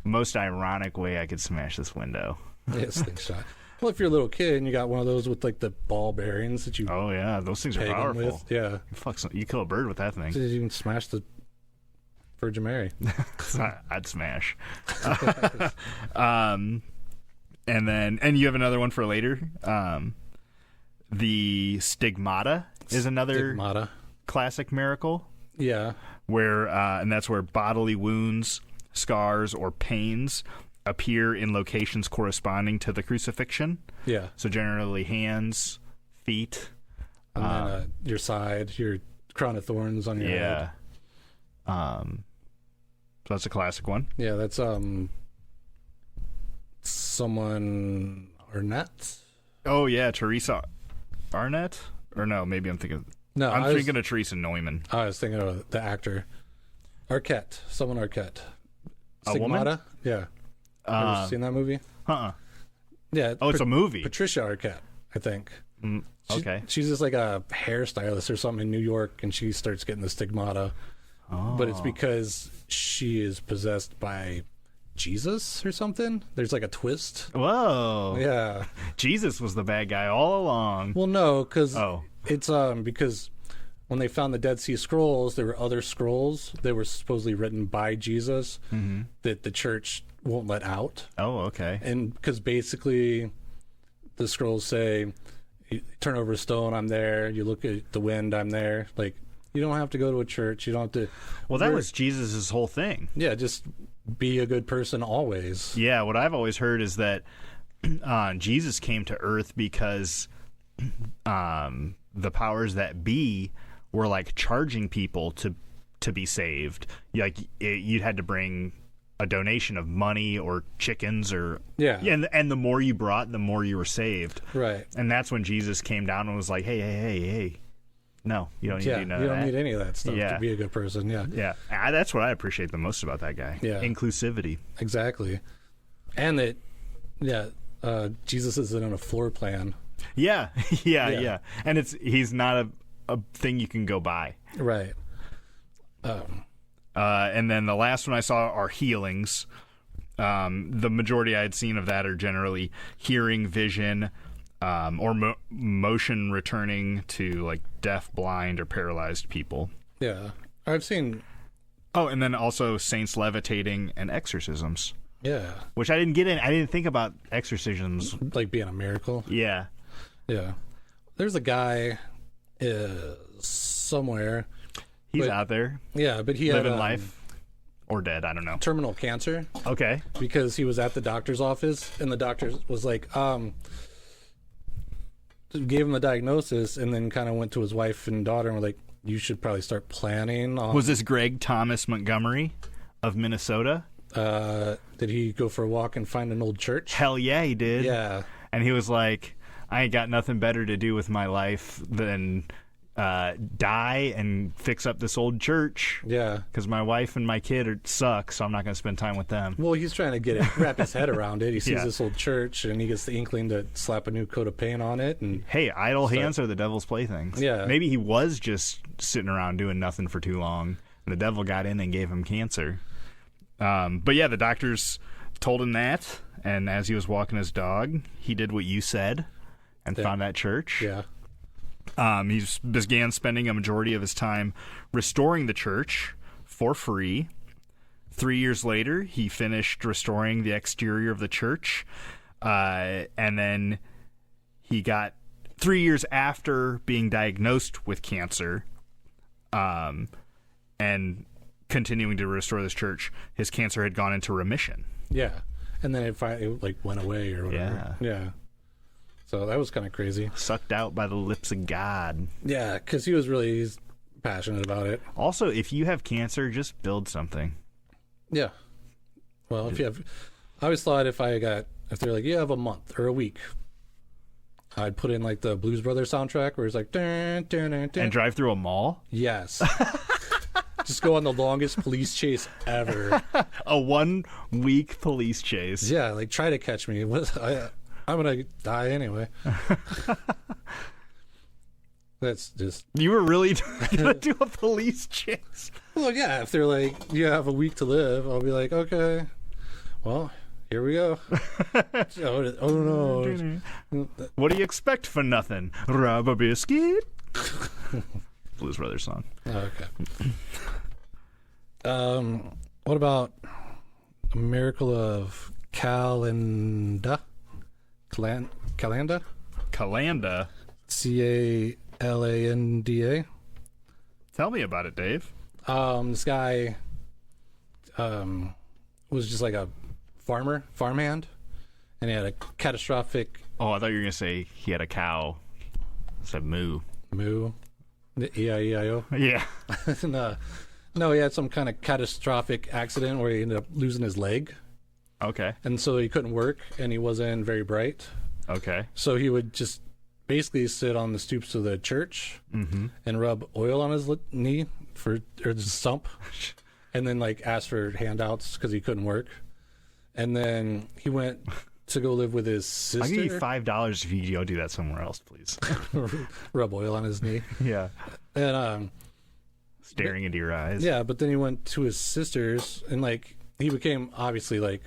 most ironic way I could smash this window? Yeah, slingshot. Well, if you're a little kid and you got one of those with like the ball bearings that you Oh, yeah, those things are peg 'em powerful. with, yeah, You kill a bird with that thing. you can smash the Virgin Mary. I'd smash. And you have another one for later. The stigmata is another Stigmata. classic miracle Yeah, where, and that's where bodily wounds, scars, or pains appear in locations corresponding to the crucifixion. yeah. So generally hands, feet. And then your side, your crown of thorns on your head. So that's a classic one. Yeah, that's someone Arnett. Oh yeah, Teresa Arnett? Or no, maybe I'm thinking. No, I'm thinking of Teresa Neumann. I was thinking of the actor Arquette. Someone Arquette. A woman? Stigmata? Yeah. Ever seen that movie? Uh-uh. Yeah. Oh, it's a movie. Patricia Arquette, I think. Okay. She's just like a hairstylist or something in New York, and she starts getting the stigmata. Oh. But it's because she is possessed by Jesus or something. There's like a twist. Whoa. Yeah. Jesus was the bad guy all along. Well, no, because Oh. it's because when they found the Dead Sea Scrolls, there were other scrolls that were supposedly written by Jesus that the church won't let out. Oh, okay. And because basically the scrolls say, you turn over a stone, I'm there. You look at the wind, I'm there. Like, you don't have to go to a church. You don't have to. Well, that was Jesus' whole thing. Yeah, just be a good person always. Yeah, what I've always heard is that Jesus came to earth because the powers that be were like charging people to be saved. Like you'd had to bring a donation of money or chickens or Yeah. and the more you brought, the more you were saved. Right. And that's when Jesus came down and was like, hey. No, you don't need Yeah, to do none you of don't that. need any of that stuff Yeah. to be a good person. Yeah, Yeah, that's what I appreciate the most about that guy. Yeah. Inclusivity. exactly. And that, Jesus isn't on a floor plan. Yeah, yeah, Yeah. yeah. And he's not a thing you can go by. Right. And then the last one I saw are healings. The majority I had seen of that are generally hearing, vision, or motion returning to like deaf, blind, or paralyzed people. Yeah. I've seen, Oh, and then also saints levitating and exorcisms, yeah, which I didn't get in. I didn't think about exorcisms. like being a miracle. Yeah. Yeah. There's a guy somewhere. He's But- out there Yeah, but he living had life. Or dead, I don't know. terminal cancer Okay. because he was at the doctor's office and the doctor was like, gave him the diagnosis and then kind of went to his wife and daughter and were like, you should probably start planning on. Was this Greg Thomas Montgomery of Minnesota? Did he go for a walk and find an old church? Hell yeah, he did. Yeah. And he was like, I ain't got nothing better to do with my life than die and fix up this old church Yeah. because my wife and my kid suck, so I'm not going to spend time with them. Well, he's trying to wrap his head around it. He sees Yeah. this old church and he gets the inkling to slap a new coat of paint on it. And Hey, idle hands are the devil's playthings. Yeah. Maybe he was just sitting around doing nothing for too long, and the devil got in and gave him cancer. But yeah, the doctors told him that, and as he was walking his dog, he did what you said and Yeah. found that church. yeah. He began spending a majority of his time restoring the church for free. 3 years later, he finished restoring the exterior of the church. And then he got 3 years after being diagnosed with cancer, and continuing to restore this church, his cancer had gone into remission. Yeah. And then it finally like went away or whatever. Yeah. So that was kind of crazy. Sucked out by the lips of God. Yeah, because he's passionate about it. Also, if you have cancer, just build something. Yeah. Well, if you have, I always thought if they're like, you have a month or a week, I'd put in like the Blues Brothers soundtrack where it's like, dun, dun, dun, dun. And drive through a mall? Yes. Just go on the longest police chase ever. A 1 week police chase. Yeah, like try to catch me. I'm gonna die anyway. That's just. You were really gonna do a police chase? Well, yeah. If they're like, you have a week to live, I'll be like, okay. Well, here we go. Oh no. What do you expect for nothing? Rob a biscuit? Blues Brothers song. Okay. What about A Miracle of Calanda? Calanda? Calanda? Calanda. Tell me about it, Dave. This guy was just like a farmhand, and he had a catastrophic. Oh, I thought you were gonna say he had a cow. It said moo. Moo. E-I-E-I-O. Yeah. No, he had some kind of catastrophic accident where he ended up losing his leg. Okay. And so he couldn't work, and he wasn't very bright. Okay. So he would just basically sit on the stoops of the church and rub oil on his knee or the stump, and then like ask for handouts because he couldn't work. And then he went to go live with his sister. I'll give you $5 if you go do that somewhere else, please. Rub oil on his knee. Yeah. And staring into your eyes. yeah, but then he went to his sister's, and like he became obviously like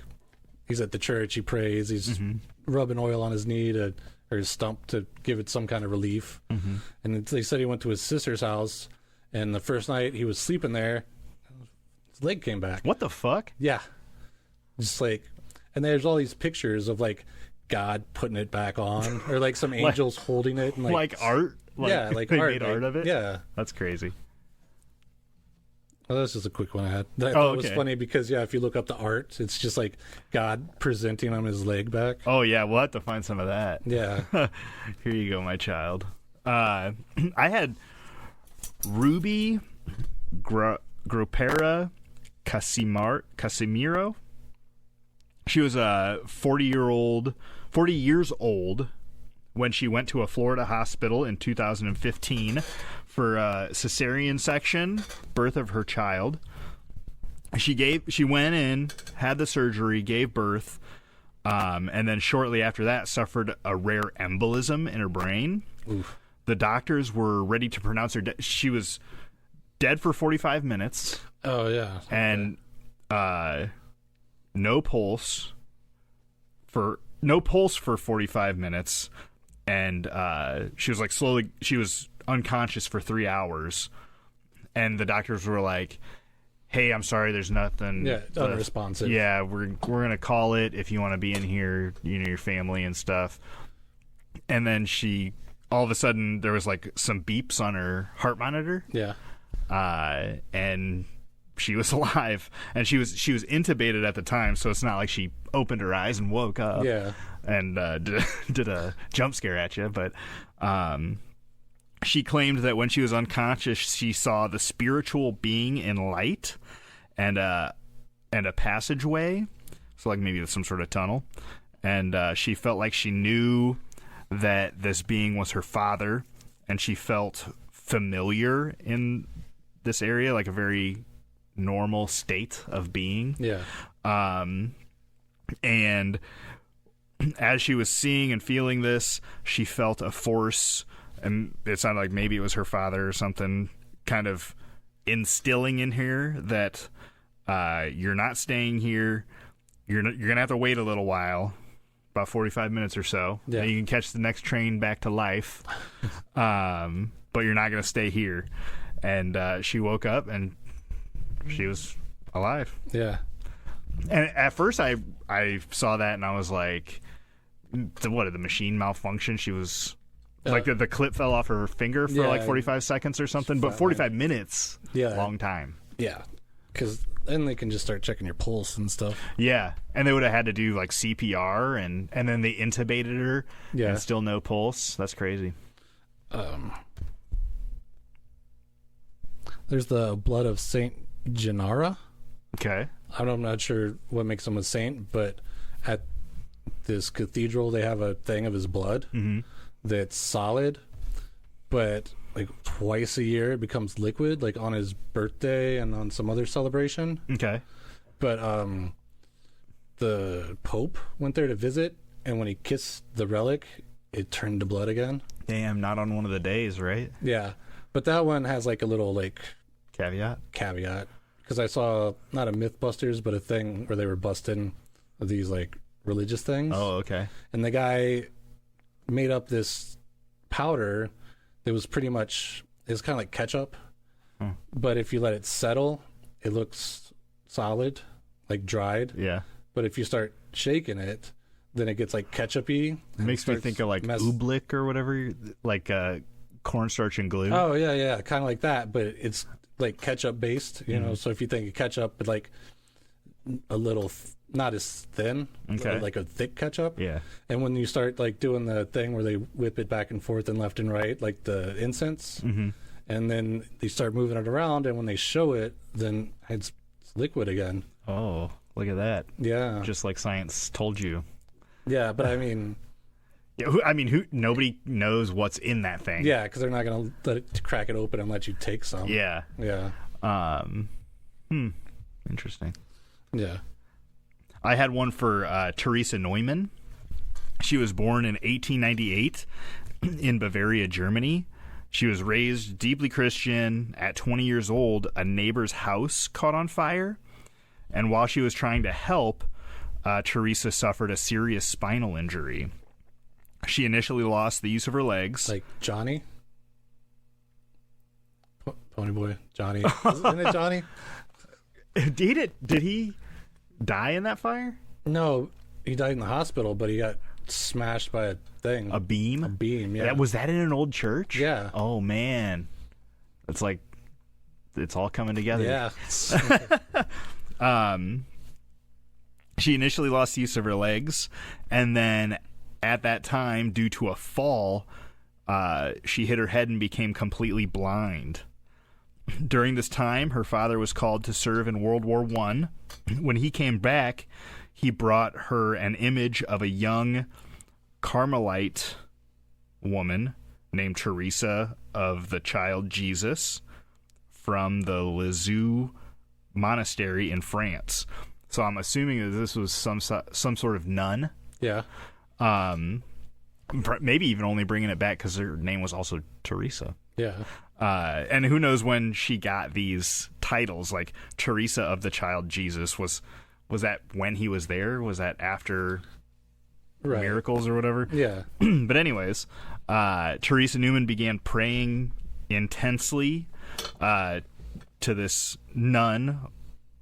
he's at the church, he prays, he's rubbing oil on his knee or his stump to give it some kind of relief. And they said he went to his sister's house, and the first night he was sleeping there, his leg came back. What the fuck? Yeah, just like, and there's all these pictures of like God putting it back on, or like some angels holding it, and like art. Yeah, like they art, made like, art of it. Yeah, that's crazy. well, that's just a quick one I had. That I thought was funny because, yeah, if you look up the art, it's just like God presenting him his leg back. Oh, yeah, we'll have to find some of that. Yeah. Here you go, my child. I had Ruby Gropera Casimiro. She was a 40 years old when she went to a Florida hospital in 2015 for a cesarean section, birth of her child. She went in, had the surgery, gave birth, and then shortly after that suffered a rare embolism in her brain. Oof. The doctors were ready to pronounce her dead. She was dead for 45 minutes. Oh, yeah. And no pulse for 45 minutes. And she was unconscious for 3 hours, and the doctors were like, hey, I'm sorry, there's nothing. Yeah, unresponsive. Yeah, we're gonna call it if you want to be in here, your family and stuff. And then all of a sudden there was like some beeps on her heart monitor. Yeah. And she was alive, and she was intubated at the time, so it's not like she opened her eyes and woke up. Yeah. And did a jump scare at you, but she claimed that when she was unconscious, she saw the spiritual being in light and a passageway, so like maybe some sort of tunnel, and she felt like she knew that this being was her father, and she felt familiar in this area, like a very normal state of being. Yeah. And as she was seeing and feeling this, she felt a force, and it sounded like maybe it was her father or something, kind of instilling in her that you're not staying here. You're gonna have to wait a little while, about 45 minutes or so. Yeah. And you can catch the next train back to life, but you're not gonna stay here. And she woke up and she was alive. Yeah. And at first I saw that and I was like, what, did the machine malfunction? She was Like the clip fell off her finger for like 45 seconds or something, but 45 minutes, long time. Yeah, because then they can just start checking your pulse and stuff. Yeah, and they would have had to do like CPR, and then they intubated her, and still no pulse. That's crazy. There's the blood of Saint Gennaro. Okay. I'm not sure what makes him a saint, but at this cathedral, they have a thing of his blood that's solid, but like twice a year it becomes liquid, like on his birthday and on some other celebration. Okay. But the Pope went there to visit, and when he kissed the relic, it turned to blood again. Damn, not on one of the days, right? Yeah. But that one has like a little like caveat. Because I saw not a Mythbusters, but a thing where they were busting these like religious things. Oh, okay. And the guy made up this powder that was pretty much, it's kind of like ketchup, but if you let it settle, it looks solid, like dried. Yeah. But if you start shaking it, then it gets like ketchup-y. It makes me think of like oobleck or whatever, like cornstarch and glue. Oh, yeah, kind of like that, but it's like ketchup-based, you know, so if you think of ketchup, but like a little... not as thin, like a thick ketchup. Yeah. And when you start like doing the thing where they whip it back and forth and left and right, like the incense, and then they start moving it around, and when they show it, then it's liquid again. Oh, look at that. Yeah. Just like science told you. Yeah, but I mean... nobody knows what's in that thing. Yeah, because they're not going to let it crack it open and let you take some. Yeah. Yeah. Interesting. Yeah. I had one for Teresa Neumann. She was born in 1898 in Bavaria, Germany. She was raised deeply Christian. At 20 years old, a neighbor's house caught on fire. And while she was trying to help, Teresa suffered a serious spinal injury. She initially lost the use of her legs. Like Johnny? Pony Boy. Johnny. Isn't it Johnny? Did he die in that fire? No, he died in the hospital, but he got smashed by a thing. A beam? A beam, yeah. Was that in an old church? Yeah. Oh, man. It's like, it's all coming together. Yeah. She initially lost use of her legs, and then at that time, due to a fall, she hit her head and became completely blind. During this time, her father was called to serve in World War I. When he came back, he brought her an image of a young Carmelite woman named Teresa of the Child Jesus from the Lisieux Monastery in France. So I'm assuming that this was some sort of nun. Yeah. Maybe even only bringing it back because her name was also Teresa. Yeah. And who knows when she got these titles, like Teresa of the Child Jesus. Was that when he was there? Was that after miracles or whatever? Yeah. But anyways, Teresa Neumann began praying intensely to this nun,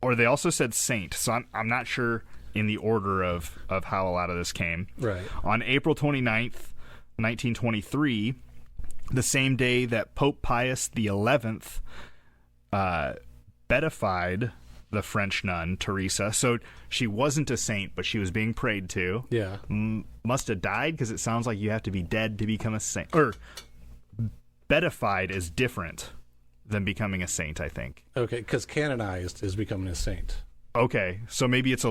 or they also said saint. So I'm not sure in the order of how a lot of this came. Right. On April 29th, 1923, the same day that Pope Pius XI beatified the French nun, Teresa. So she wasn't a saint, but she was being prayed to. Yeah. Must have died, because it sounds like you have to be dead to become a saint. Or beatified is different than becoming a saint, I think. Okay, because canonized is becoming a saint. Okay, so maybe it's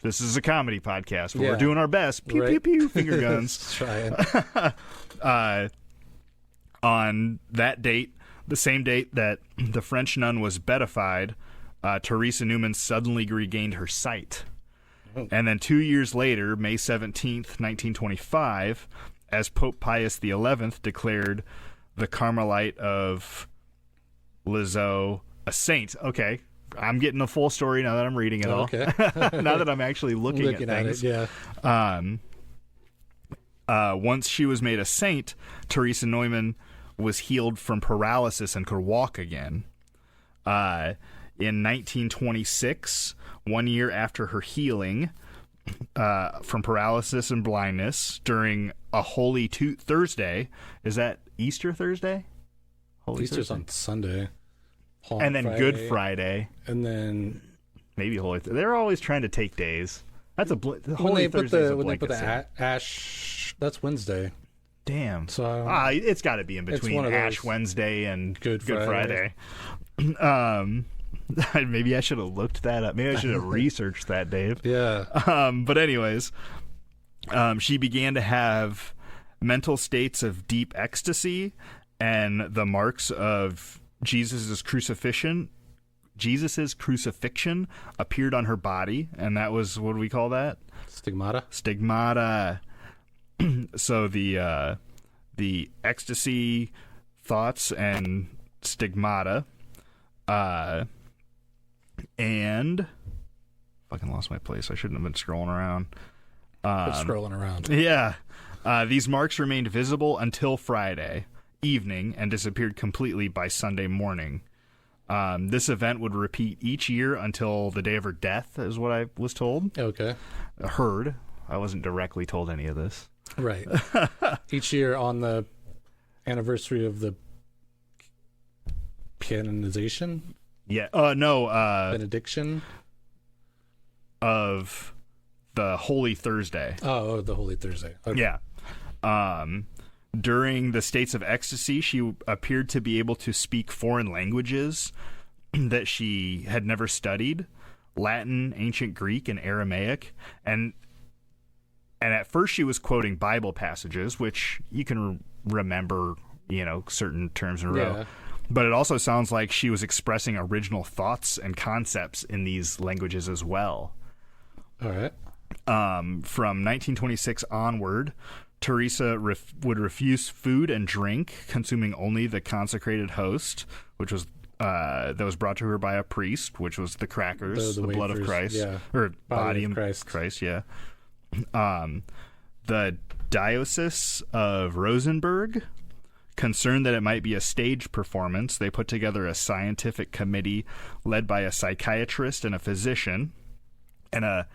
this is a comedy podcast, but we're doing our best. Pew, pew, pew, finger guns. Trying. On that date, the same date that the French nun was beatified, Teresa Neumann suddenly regained her sight. Oh. And then 2 years later, May 17th, 1925, as Pope Pius XI declared the Carmelite of Lisieux a saint. Okay. I'm getting the full story now that I'm reading it all. Okay. Now that I'm actually looking at things. It, yeah. Once she was made a saint, Teresa Neumann was healed from paralysis and could walk again. In 1926, 1 year after her healing, from paralysis and blindness during a Holy Thursday. Is that Easter Thursday? Holy Easter's Thursday? on Sunday. And then Good Friday. And then Maybe Holy Thursday. They're always trying to take days. That's a when Holy they put Thursday. the Ash, that's Wednesday. Damn. So it's got to be in between one of Ash those. Wednesday and Good Friday. Maybe I should have looked that up. Maybe I should have researched that, Dave. Yeah. But anyways, she began to have mental states of deep ecstasy, and the marks of Jesus's crucifixion appeared on her body, and that was, what do we call that? Stigmata. Stigmata. So the ecstasy, thoughts, and stigmata, and fucking lost my place. I shouldn't have been scrolling around. Scrolling around. Yeah. These marks remained visible until Friday evening and disappeared completely by Sunday morning. This event would repeat each year until the day of her death, is what I was told. Okay. Heard. I wasn't directly told any of this. Right. Each year on the anniversary of the canonization, Yeah. No. benediction. Of the Holy Thursday. Oh, the Holy Thursday. Okay. Yeah. During the states of ecstasy, she appeared to be able to speak foreign languages that she had never studied: Latin, ancient Greek, and Aramaic. And at first she was quoting Bible passages, which you can remember, certain terms in a row. Yeah. But it also sounds like she was expressing original thoughts and concepts in these languages as well. All right. From 1926 onward, Teresa would refuse food and drink, consuming only the consecrated host, which was that was brought to her by a priest, which was the crackers, the blood of wafers, Christ, yeah. or Body of of Christ. Yeah. The Diocese of Rosenberg, concerned that it might be a stage performance, they put together a scientific committee led by a psychiatrist and a physician. And a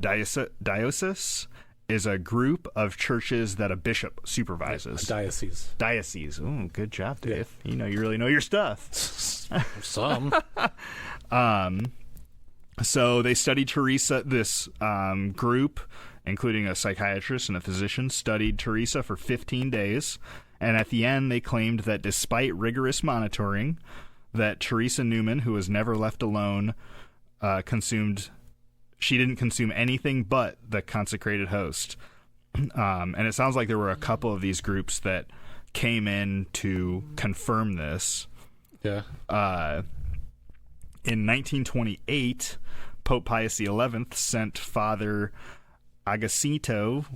diocese is a group of churches that a bishop supervises. A diocese. Diocese. Ooh, good job, Dave. You really know your stuff. Some. So they studied Teresa. This group, including a psychiatrist and a physician, studied Teresa for 15 days. And at the end, they claimed that despite rigorous monitoring, that Teresa Newman, who was never left alone, she didn't consume anything but the consecrated host. And it sounds like there were a couple of these groups that came in to confirm this. Yeah. In 1928, Pope Pius XI sent Father Agostino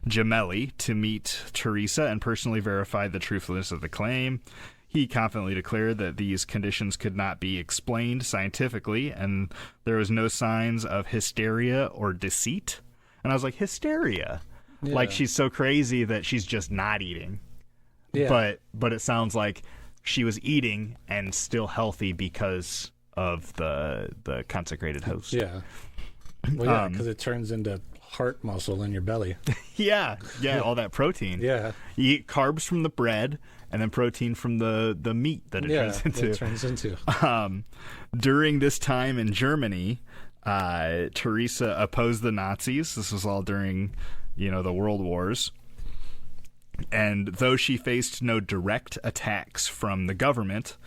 Gemelli to meet Teresa and personally verify the truthfulness of the claim. He confidently declared that these conditions could not be explained scientifically, and there was no signs of hysteria or deceit. And I was like, hysteria? Yeah. Like she's so crazy that she's just not eating. Yeah. But it sounds like she was eating and still healthy because of the consecrated host. Yeah. Well, yeah, because it turns into heart muscle in your belly. Yeah, all that protein. Yeah. You eat carbs from the bread and then protein from the meat that it turns into. During this time in Germany, Teresa opposed the Nazis. This was all during, the World Wars. And though she faced no direct attacks from the government,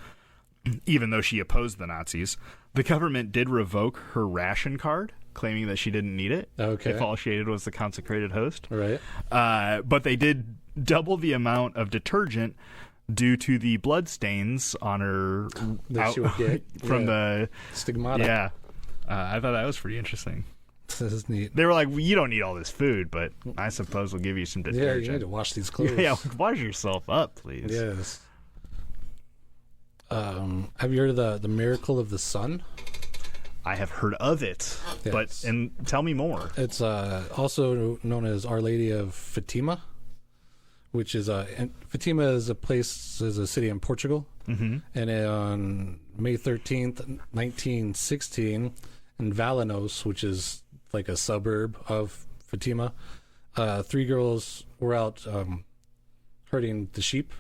even though she opposed the Nazis, the government did revoke her ration card, claiming that she didn't need it. Okay. If all she ate was the consecrated host. Right. But they did double the amount of detergent due to the blood stains on her That she would get from the stigmata. Yeah. I thought that was pretty interesting. This is neat. They were like, well, you don't need all this food, but I suppose we'll give you some Yeah, detergent. you need to wash these clothes. Yeah, wash yourself up, please. Yes. Have you heard of the miracle of the sun? I have heard of it, Yes. and tell me more. It's also known as Our Lady of Fatima, which is Fatima is a city in Portugal, And on May 13th, 1916, in Valinos, which is like a suburb of Fatima, 3 girls were out herding the sheep.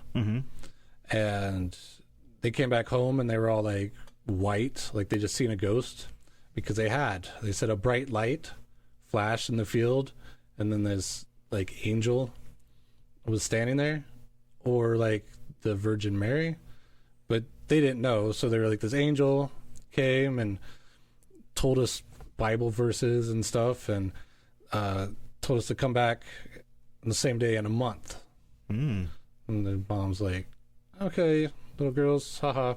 And they came back home and they were all like white, like they just seen a ghost, because they said a bright light flashed in the field, and then this like angel was standing there, or like the Virgin Mary, but they didn't know. So they were like, this angel came and told us Bible verses and stuff, and told us to come back on the same day in a month. And the mom's like, okay, little girls, haha.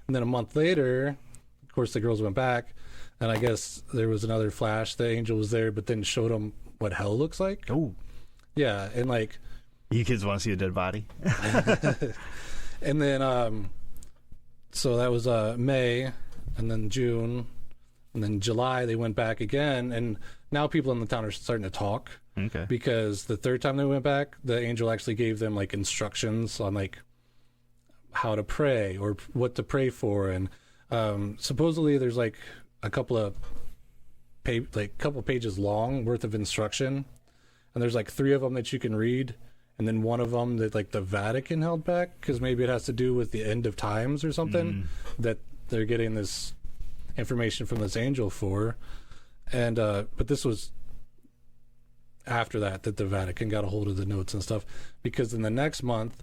And then a month later, of course, the girls went back, and I guess there was another flash. The angel was there, but then showed them what hell looks like. Oh, yeah, and like, you kids want to see a dead body? and then so that was May, and then June, and then July they went back again, and now people in the town are starting to talk. Okay. Because the third time they went back, the angel actually gave them like instructions on like how to pray or what to pray for, and supposedly there's like a couple pages long worth of instruction, and there's like 3 of them that you can read, and then one of them that like the Vatican held back because maybe it has to do with the end of times or something, that they're getting this information from this angel for. And but this was after that the Vatican got a hold of the notes and stuff, because in the next month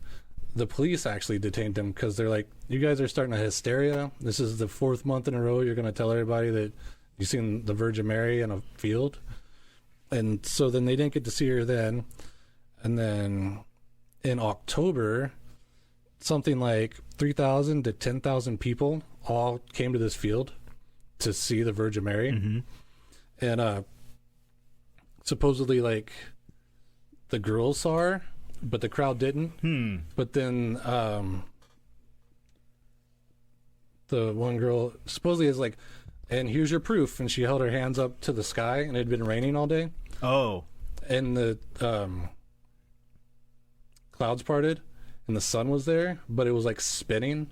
the police actually detained them because they're like, you guys are starting a hysteria. This is the 4th month in a row you're going to tell everybody that you've seen the Virgin Mary in a field. And so then they didn't get to see her then. And then in October, something like 3,000 to 10,000 people all came to this field to see the Virgin Mary. And supposedly like the girls saw her, but the crowd didn't. But then the one girl supposedly is like, and here's your proof, and she held her hands up to the sky, and it had been raining all day. Oh. And the clouds parted, and the sun was there, but it was like spinning,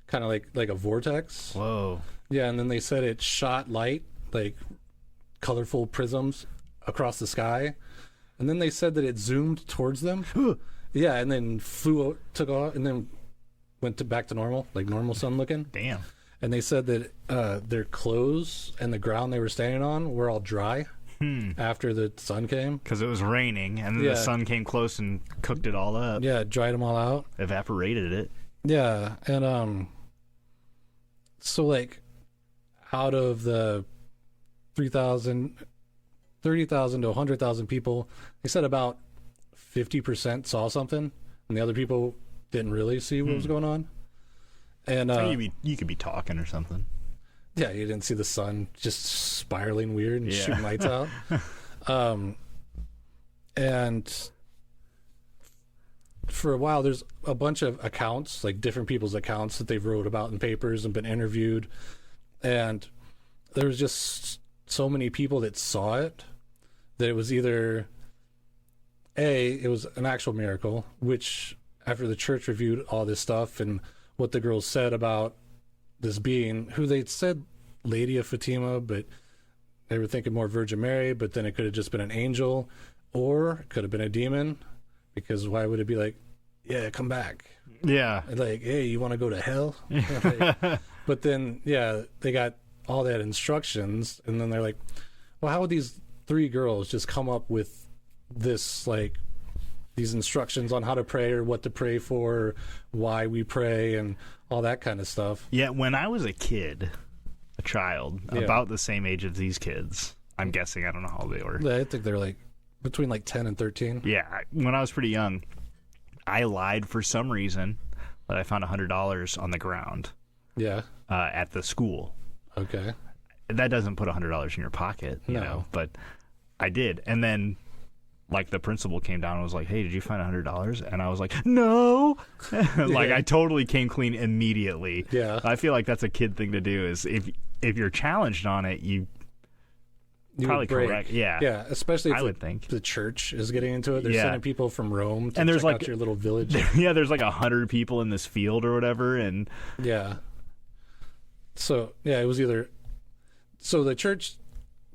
kind of like a vortex. Whoa. Yeah, and then they said it shot light, like colorful prisms across the sky, and then they said that it zoomed towards them. Yeah, and then took off, and then went back to normal, like normal sun looking. Damn. And they said that their clothes and the ground they were standing on were all dry after the sun came. Because it was raining, and then the sun came close and cooked it all up. Yeah, dried them all out. Evaporated it. Yeah, and so like out of the 30,000 to 100,000 people, they said about 50% saw something, and the other people didn't really see what was going on. And you could be talking or something. Yeah, you didn't see the sun just spiraling weird and shooting lights out. And for a while, there's a bunch of accounts, like different people's accounts that they've wrote about in papers and been interviewed. And there was just so many people that saw it that it was either it was an actual miracle, which after the church reviewed all this stuff and what the girls said about this being, who they said Lady of Fatima, but they were thinking more Virgin Mary, but then it could have just been an angel, or it could have been a demon, because why would it be like, yeah, come back? Yeah. Like, hey, you want to go to hell? Like, but then, yeah, they got all that instructions, and then they're like, well, how would these 3 girls just come up with this, like, these instructions on how to pray or what to pray for, or why we pray, and all that kind of stuff? Yeah, when I was a child, about the same age as these kids, I'm guessing, I don't know how old they were. I think they're like between like 10 and 13. Yeah, when I was pretty young, I lied for some reason that I found $100 on the ground. Yeah. At the school. Okay. That doesn't put $100 in your pocket, you know, but I did. And then, like, the principal came down and was like, hey, did you find $100? And I was like, no. Like, I totally came clean immediately. Yeah. I feel like that's a kid thing to do, is if you're challenged on it, you you Probably would break. correct. Yeah. Yeah, especially if I would think. the church is getting into it. They're Yeah. sending people from Rome to And there's check like- out your little village. Yeah, there's like 100 people in this field or whatever, and Yeah. So, yeah, it was either... So the church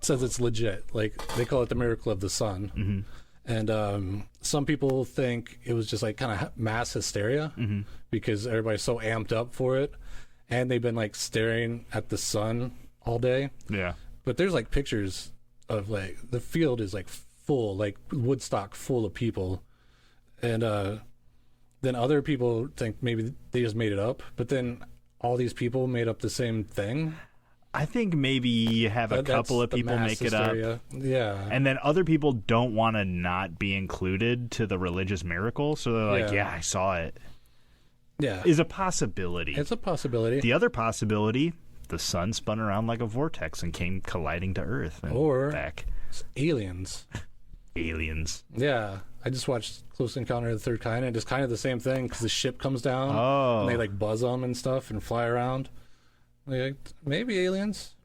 says it's legit. Like, they call it the miracle of the sun. Mm-hmm. And some people think it was just like kind of mass hysteria Mm-hmm. because everybody's so amped up for it. And they've been like staring at the sun all day. yeah. But there's like pictures of like the field is like full, like Woodstock full of people. And then other people think maybe they just made it up. But then all these people made up the same thing. I think maybe you have a That's couple of the people mass make it up. hysteria. Yeah. And then other people don't want to not be included to the religious miracle, so they're like, Yeah. "Yeah, I saw it." Yeah. Is a possibility. It's a possibility. The other possibility, the sun spun around like a vortex and came colliding to Earth and Or- back. It's aliens. Aliens. Yeah. I just watched Close Encounter of the Third Kind, and it's kind of the same thing because the ship comes down Oh. and they like buzz them and stuff and fly around. Like, maybe aliens.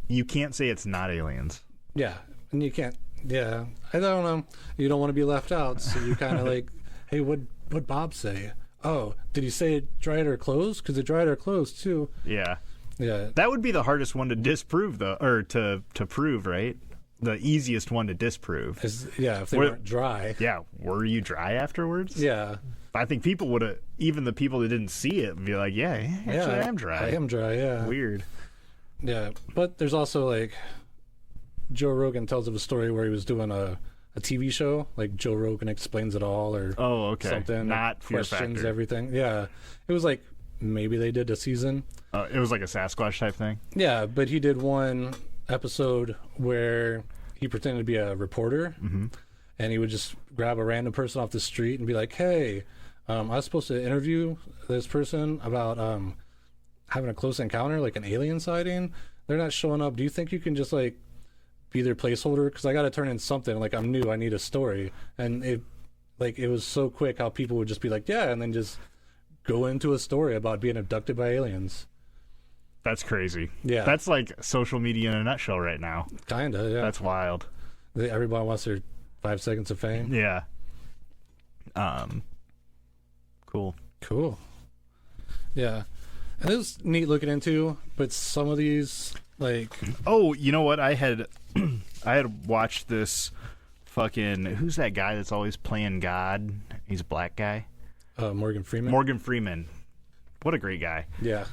You can't say it's not aliens. Yeah. And you can't. Yeah. I don't know. You don't want to be left out, so you kind of like, hey, what'd Bob say? Oh, did he say it dried or closed? Because it dried or closed too. Yeah. Yeah. That would be the hardest one to disprove, though, or to prove, right? The easiest one to disprove. If they Were- weren't dry. Yeah, were you dry afterwards? Yeah. I think people would have, even the people that didn't see it, would be like, yeah, actually, I am dry. I am dry, yeah. Weird. Yeah. But there's also like Joe Rogan tells of a story where he was doing a TV show, like Joe Rogan Explains It All or Oh, okay. something. Not Fear questions Factor. everything. Yeah. It was like maybe they did a season. It was like a Sasquatch type thing. Yeah, but he did one episode where he pretended to be a reporter, and he would just grab a random person off the street and be like, "Hey, I was supposed to interview this person about having a close encounter, like an alien sighting. They're not showing up. Do you think you can just like be their placeholder? Because I got to turn in something. Like I'm new. I need a story." And it was so quick how people would just be like, "Yeah," and then just go into a story about being abducted by aliens. That's crazy. Yeah. That's like social media in a nutshell right now. Kinda, yeah. That's wild. Everybody wants their 5 seconds of fame. Yeah. Cool. Cool. Yeah. And it was neat looking into, but some of these, like, Oh, you know what? I had watched this fucking, who's that guy that's always playing God? He's a black guy. Morgan Freeman. Morgan Freeman. What a great guy. Yeah.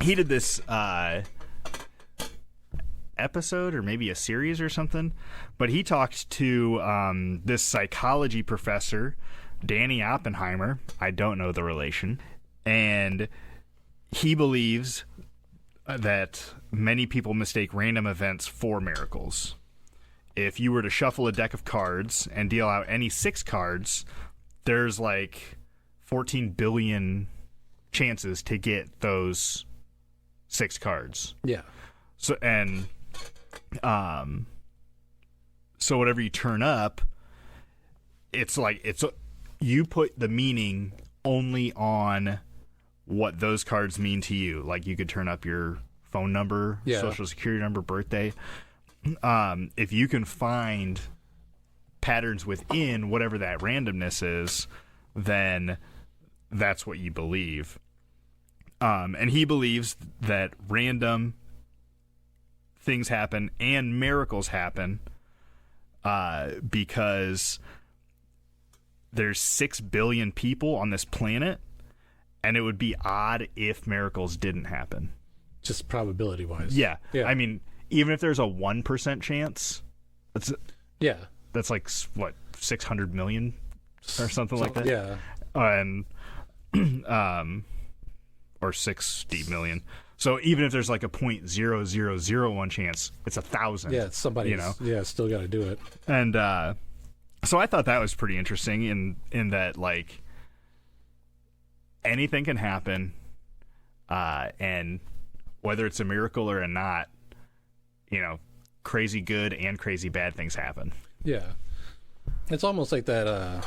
He did this episode or maybe a series or something, but he talked to this psychology professor, Danny Oppenheimer. I don't know the relation. And he believes that many people mistake random events for miracles. If you were to shuffle a deck of cards and deal out any 6 cards, there's like 14 billion chances to get those 6 cards. Yeah. So so whatever you turn up, it's like you put the meaning only on what those cards mean to you. Like you could turn up your phone number, Yeah. social security number, birthday. If you can find patterns within whatever that randomness is, then that's what you believe. And he believes that random things happen and miracles happen because there's 6 billion people on this planet, and it would be odd if miracles didn't happen. Just probability wise. Yeah. Yeah. I mean, even if there's a 1% chance, Yeah. that's like, what, 600 million or something like that? Yeah. And or 60 million. So even if there's like a 0.0001 chance, it's 1,000. Yeah. Somebody, still got to do it. And so I thought that was pretty interesting in that, like, anything can happen, and whether it's a miracle or not, crazy good and crazy bad things happen. Yeah. It's almost like that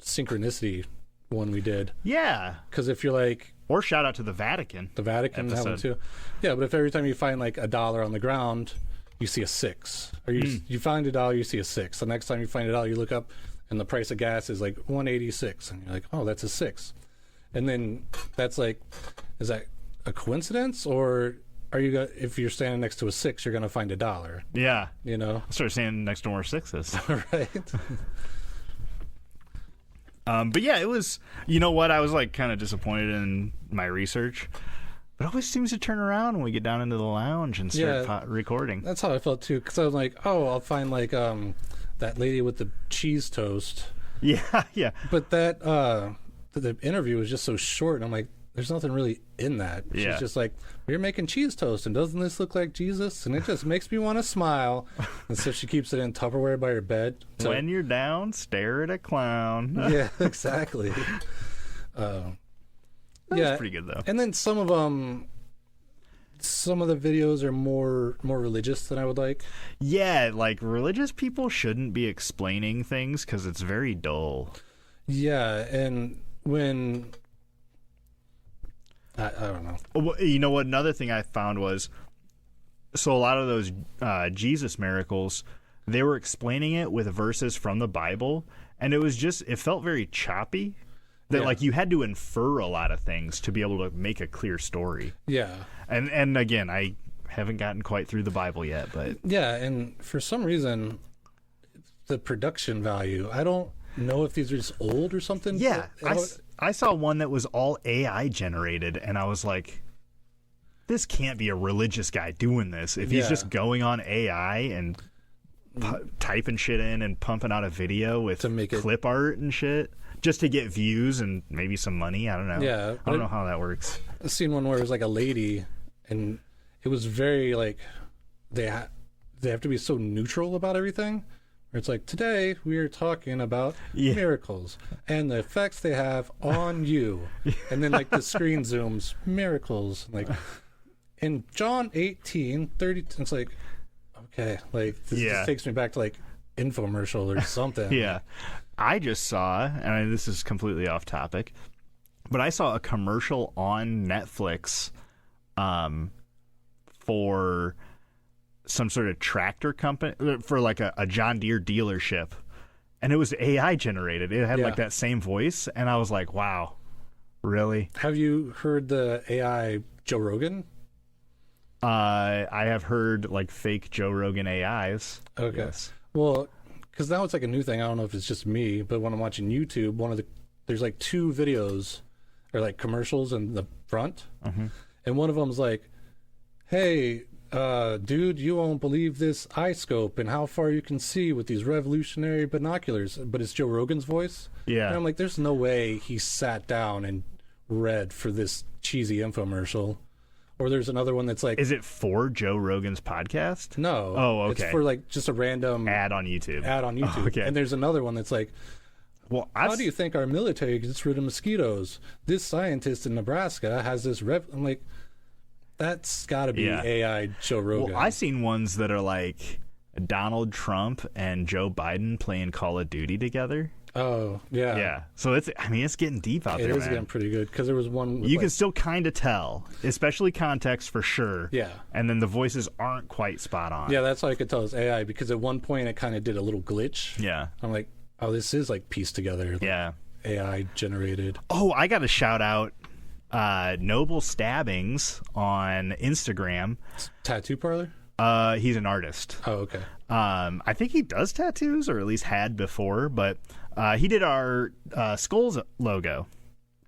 synchronicity one we did. Yeah. Because if you're like, Or shout out to the Vatican. the Vatican, that one Episode. too. Yeah, but if every time you find like $1 on the ground, you see a 6, or you find $1, you see a 6. The next time you find $1, you look up, and the price of gas is like 186, and you're like, oh, that's a 6. And then that's like, is that a coincidence, or are you gonna, if you're standing next to a 6, you're gonna find $1? Yeah. You know, I started standing next to more 6s. right? But yeah, it was, you know what? I was like kind of disappointed in my research, but it always seems to turn around when we get down into the lounge and start recording. That's how I felt too, because I was like, oh, I'll find like that lady with the cheese toast. Yeah, yeah. But that the interview was just so short, and I'm like, there's nothing really in that. She's Yeah. just like, we're making cheese toast, and doesn't this look like Jesus? And it just makes me want to smile. And so she keeps it in Tupperware by her bed. So, When you're down, stare at a clown. yeah, exactly. That yeah, was pretty good though. and then some of the videos are more religious than I would like. Yeah, like religious people shouldn't be explaining things because it's very dull. Yeah, and when I don't know. Well, you know what? Another thing I found was, so a lot of those Jesus miracles, they were explaining it with verses from the Bible, and it felt very choppy. That Yeah. like you had to infer a lot of things to be able to make a clear story. Yeah. And again, I haven't gotten quite through the Bible yet, but Yeah, and for some reason, the production value, I don't know if these are just old or something. yeah, but I saw one that was all AI generated, and I was like, this can't be a religious guy doing this. If he's Yeah. just going on AI and typing shit in and pumping out a video with To make it- clip art and shit just to get views and maybe some money. I don't know. Yeah, I don't know how that works. I've seen one where it was like a lady, and it was very like they have to be so neutral about everything. Where it's like, today we are talking about Yeah. miracles and the effects they have on you, and then like the screen zooms, miracles, like in John 18:30. It's like, okay, like this Yeah. just takes me back to like infomercial or something. Yeah. I just saw, and this is completely off topic, but I saw a commercial on Netflix for some sort of tractor company, for like a John Deere dealership. And it was AI generated. It had Yeah. like that same voice. And I was like, wow, really? Have you heard the AI Joe Rogan? I have heard like fake Joe Rogan AIs. Okay. Yes. Well, because now it's like a new thing. I don't know if it's just me, but when I'm watching YouTube, there's like 2 videos or like commercials in the front, and one of them's like, "Hey, dude, you won't believe this iScope and how far you can see with these revolutionary binoculars." But it's Joe Rogan's voice. Yeah. And I'm like, there's no way he sat down and read for this cheesy infomercial. Or there's another one that's like, Is it for Joe Rogan's podcast? no. Oh, okay. It's for like just a random Ad on YouTube. ad on YouTube. okay. And there's another one that's like, Well, how do you think our military gets rid of mosquitoes? This scientist in Nebraska has this I'm like, that's got to be Yeah. AI Joe Rogan. Well, I seen ones that are like Donald Trump and Joe Biden playing Call of Duty together. oh, yeah. Yeah. So it's getting deep out It there, is man. getting pretty good because there was one. With You like, can still kind of tell, especially context for sure. Yeah. And then the voices aren't quite spot on. Yeah, that's how I could tell it's AI because at one point it kind of did a little glitch. Yeah. I'm like, oh, this is like pieced together. Like Yeah. AI generated. Oh, I got to shout out Noble Stabbings on Instagram. Tattoo parlor? He's an artist. Oh, okay. I think he does tattoos, or at least had before, but he did our Skulls logo.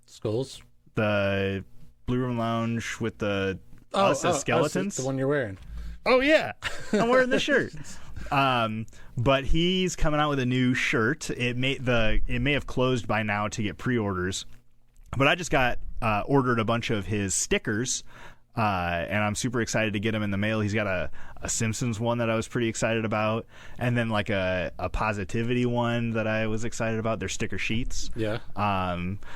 Skulls? The Blue Room Lounge with the us as skeletons. The one you're wearing. Oh yeah, I'm wearing the shirt. But he's coming out with a new shirt. It may have closed by now to get pre-orders, but I just got ordered a bunch of his stickers. And I'm super excited to get him in the mail. He's got a Simpsons one that I was pretty excited about, and then like a positivity one that I was excited about. They're sticker sheets. Yeah.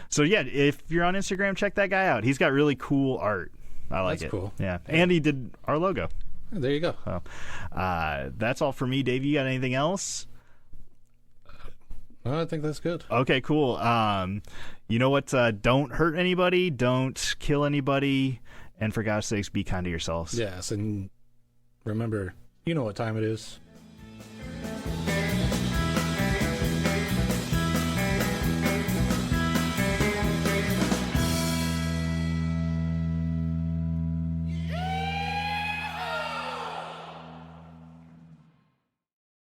So yeah, if you're on Instagram, check that guy out. He's got really cool art. I like That's it. cool. Yeah, and he did our logo. There you go. So, that's all for me. Dave, you got anything else? Well, I think that's good. Okay, cool. You know what? Don't hurt anybody. Don't kill anybody. And for God's sakes, be kind to yourselves. Yes, and remember, You know what time it is.